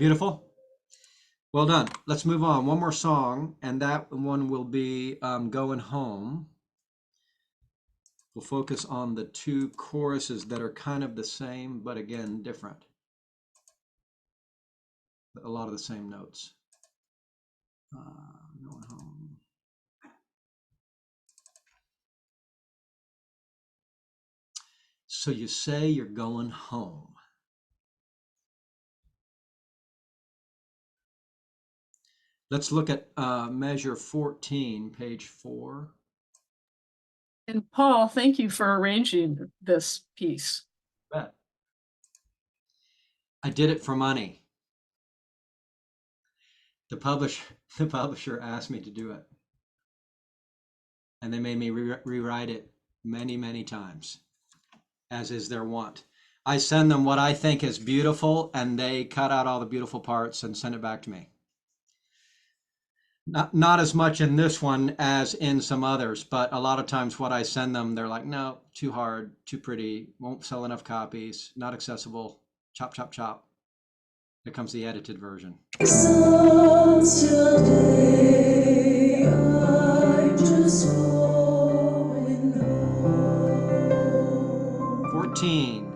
beautiful? Well done. Let's move on. One more song, and that one will be Going Home. We'll focus on the two choruses that are kind of the same, but again, different. A lot of the same notes. Going home. So you say you're going home. Let's look at measure 14, page 4. And Paul, thank you for arranging this piece. Bet. I did it for money. The publisher asked me to do it. And they made me rewrite it many, many times, as is their wont. I send them what I think is beautiful, and they cut out all the beautiful parts and send it back to me. Not as much in this one as in some others, but a lot of times what I send them, they're like, no, too hard, too pretty, won't sell enough copies, not accessible, chop, chop, chop. Here comes the edited version. Some still day I'm just going home. 14.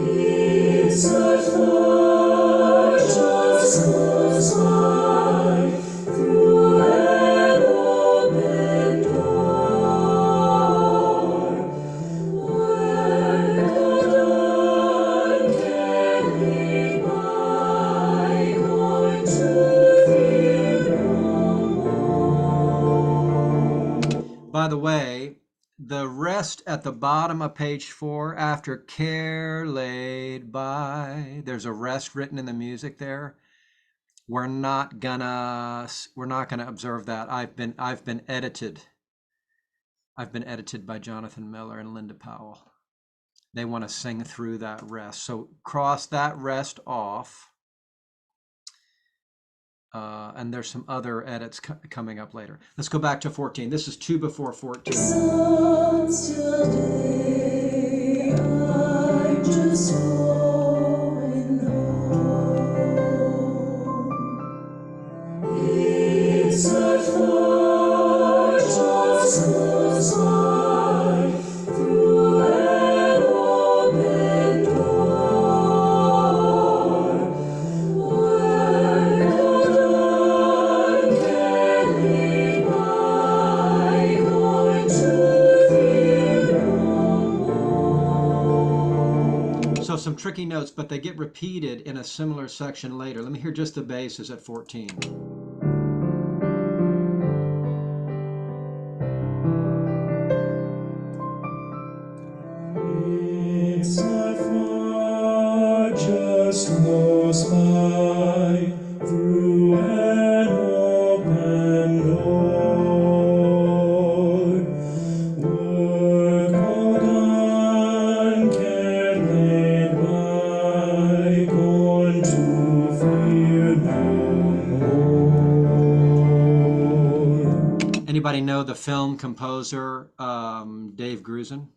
It's not far, just close by, through an open door, where the dawn can lead by, going to fear no more. By the way, the rest at the bottom of page 4, after care laid by, there's a rest written in the music there. We're not gonna observe that. I've been edited. I've been edited by Jonathan Miller and Linda Powell. They want to sing through that rest. So cross that rest off. And there's some other edits coming up later. Let's go back to 14. This is 2 before 14. Some still day I'm just going home. It's not far, just close by, through an open door, where the dawn can lead by, going to fear no more. So some tricky notes, but they get repeated in a similar section later. Let me hear just the basses at 14. It's not far, just close by, through an open door. Work all done, care laid by, going to fear no more. Anybody know the film composer Dave Grusin?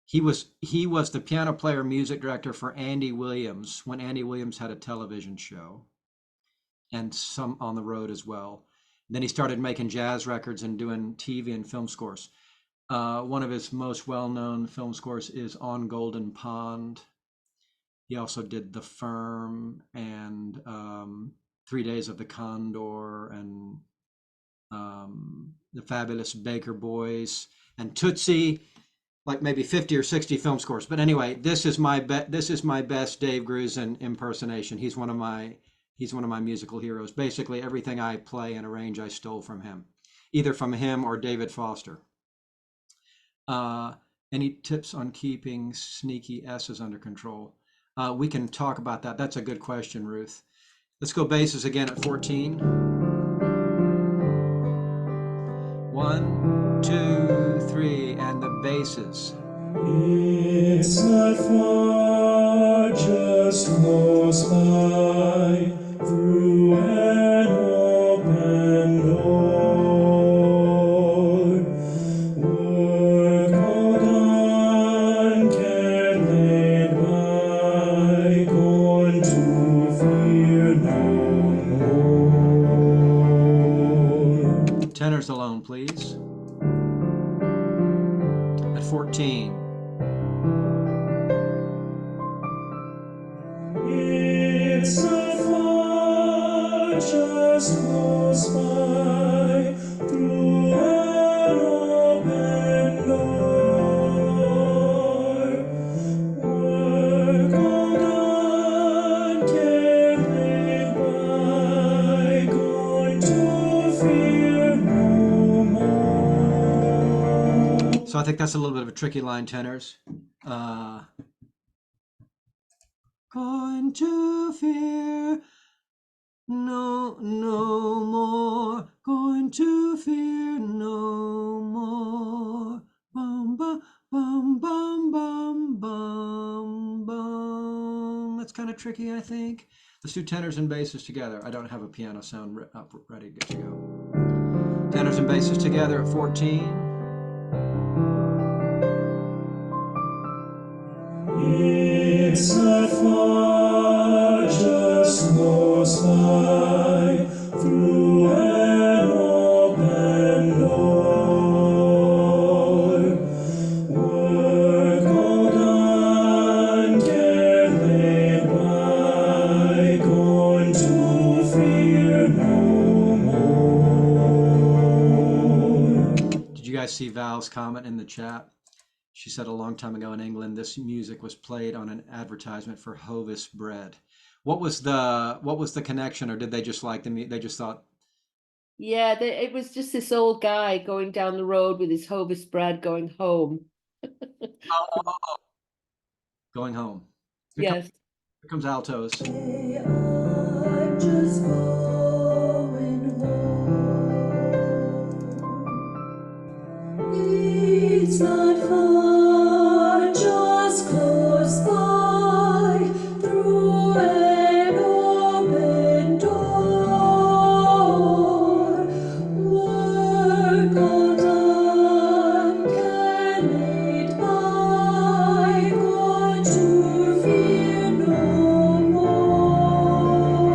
He was the piano player, music director for Andy Williams when Andy Williams had a television show, and some on the road as well. Then he started making jazz records and doing TV and film scores. One of his most well-known film scores is On Golden Pond. He also did The Firm and 3 Days of the Condor and The Fabulous Baker Boys and Tootsie, like maybe 50 or 60 film scores. But anyway, this is my best Dave Grusin impersonation. He's one of my musical heroes. Basically, everything I play and arrange, I stole from him, either from him or David Foster. Any tips on keeping sneaky S's under control? We can talk about that. That's a good question, Ruth. Let's go basses again at 14. 1, 2, 3, and the basses. It's not far, just close by, through an open door. Work all done, care laid by, going to think that's a little bit of a tricky line, tenors. Going to fear no more. Going to fear no more. Bum, bum, bum, bum, bum, bum, bum. That's kind of tricky, I think. Let's do tenors and basses together. I don't have a piano sound up ready to go. Tenors and basses together at 14. It's not far, just close by, through an open door. Work all done, care laid by, going to fear no more. Did you guys see Val's comment in the chat? She said a long time ago in England, this music was played on an advertisement for Hovis bread. What was the connection, or did they just like they just thought? Yeah, it was just this old guy going down the road with his Hovis bread going home. Going home. Yes. Here comes altos. I'm just going home. It's not far, just close by, through an open door. Work all done, care laid by, going to fear no more.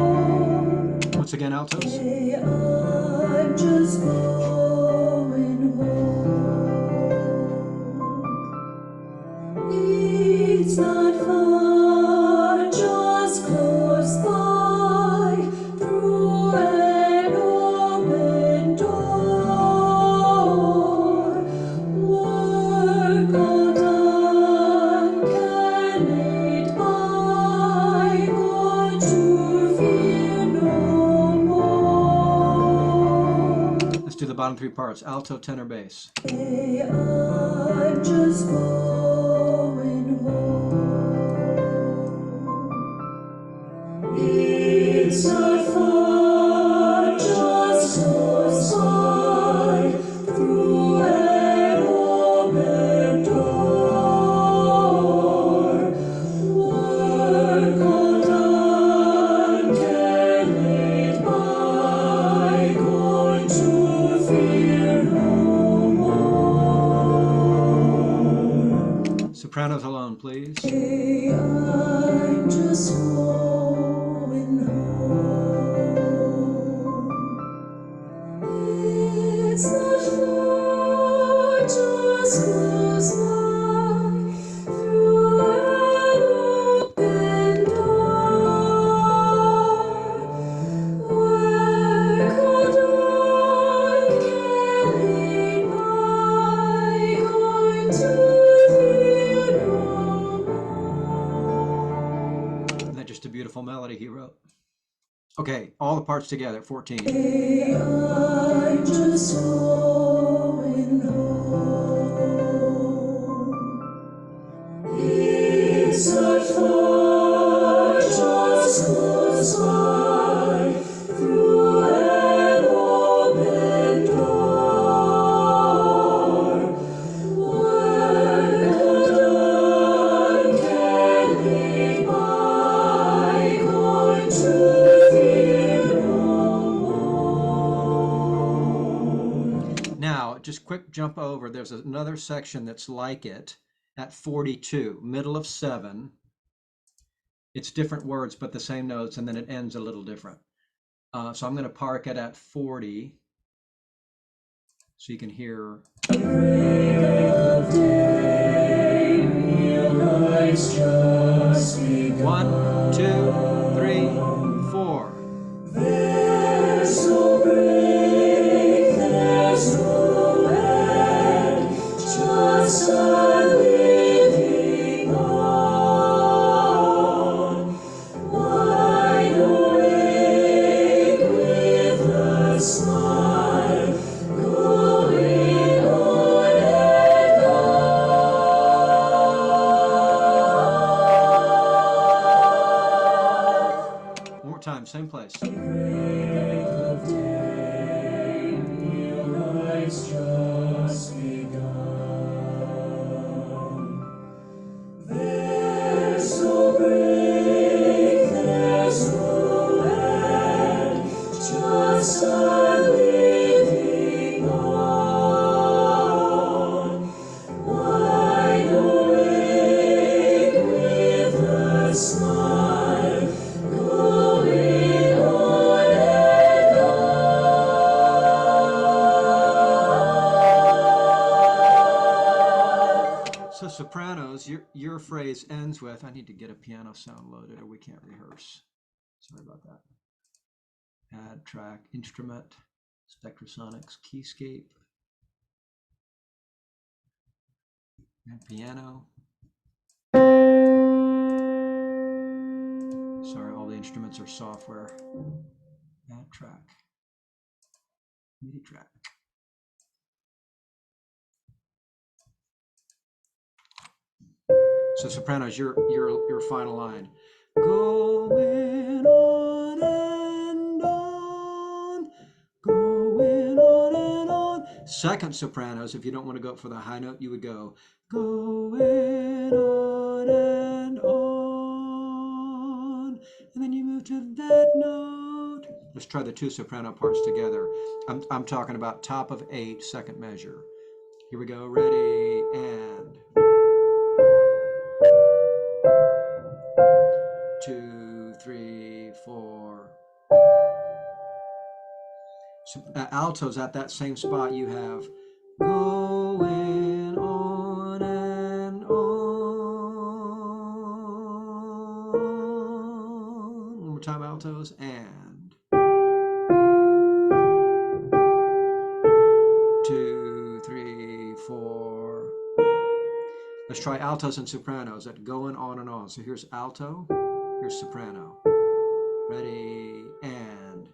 Once again, altos. Hey, I'm just going home. It's not far, just close by, through an open door. Work all done, care laid by, going to fear no more. Let's do the bottom three parts: alto, tenor, bass. Hey, I'm just going home. It's not far, just close by, through an open door. Work all done, care laid by, going to fear no more. Sopranos alone, please. Hey, I'm just going home. It's not far, just close by, through an open door. Work all done, care laid by, going to fear no more. Isn't that just a beautiful melody he wrote? Okay, all the parts together at 14. Hey, I'm just going home. It's not far, just close by, through an open door. Work all done, care laid by, going to fear no more. Now, just quick jump over. There's another section that's like it at 42, middle of 7. It's different words, but the same notes, and then it ends a little different. So I'm going to park it at 40 so you can hear. Break of day, real life's just begun. 1, 2, 3, 4. There's no break, there's no end, just a living on. Wide awake with a smile, going on and on. time, same place. Break of day, real life's just begun. There's no break, there's no end, just our living on. Wide awake with a smile, going on and on. So sopranos, your phrase ends with, I need to get a piano sound loaded or we can't rehearse. Sorry about that. Add track, instrument, Spectrasonics, keyscape, and piano. Sorry, all the instruments are software. Add track, MIDI track. So sopranos, your final line. Going on and on, going on and on. Second sopranos, if you don't want to go for the high note, you would go going on and on. And then you move to that note. Let's try the two soprano parts together. I'm talking about top of 8, second measure. Here we go, ready, and 2, 3, 4. So, altos at that same spot you have going on and on. One more time, altos, and 2, 3, 4. Let's try altos and sopranos at going on and on. So here's alto. Here's soprano. Ready, and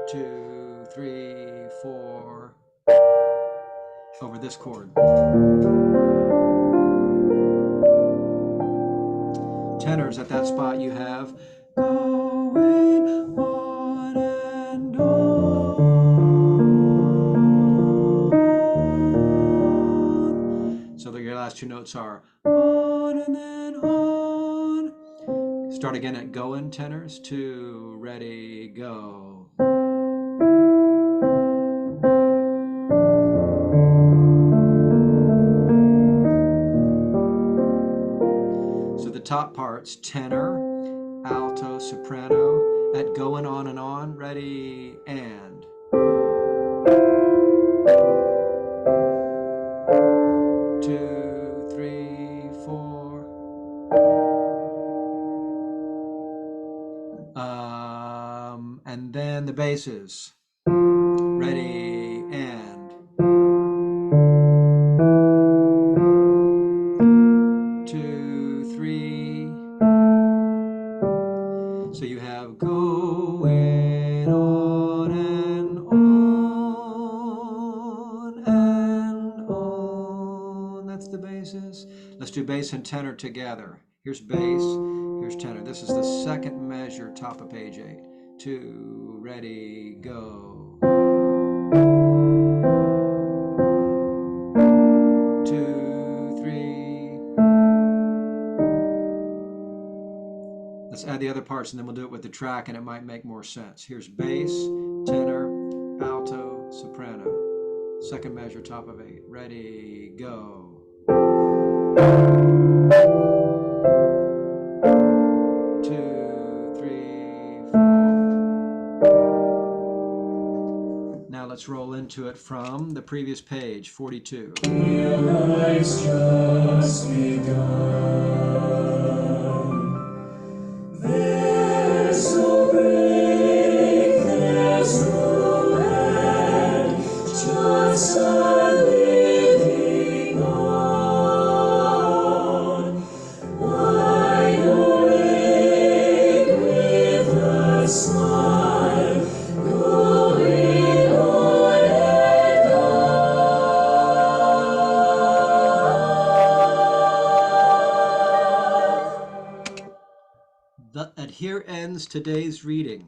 2, 3, 4. Over this chord. Tenors at that spot you have going on and on. So your last two notes are on and then on. Start again at going, tenors. 2, ready, go. So the top parts, tenor, alto, soprano, at going on and on, ready, and 2, 3, 4. And then the basses. Ready, and 2, 3. So you have going on and on and on. That's the basses. Let's do bass and tenor together. Here's bass, here's tenor. This is the second measure, top of page 8. 2, ready, go. 2, 3. Let's add the other parts and then we'll do it with the track and it might make more sense. Here's bass, tenor, alto, soprano. Second measure, top of 8. Ready, go. 2, 3, 4. Now let's roll into it from the previous page, 42. Real life's just begun. There's no break, there's no end, just our living on. Wide awake with a smile, going on and on. here ends today's reading.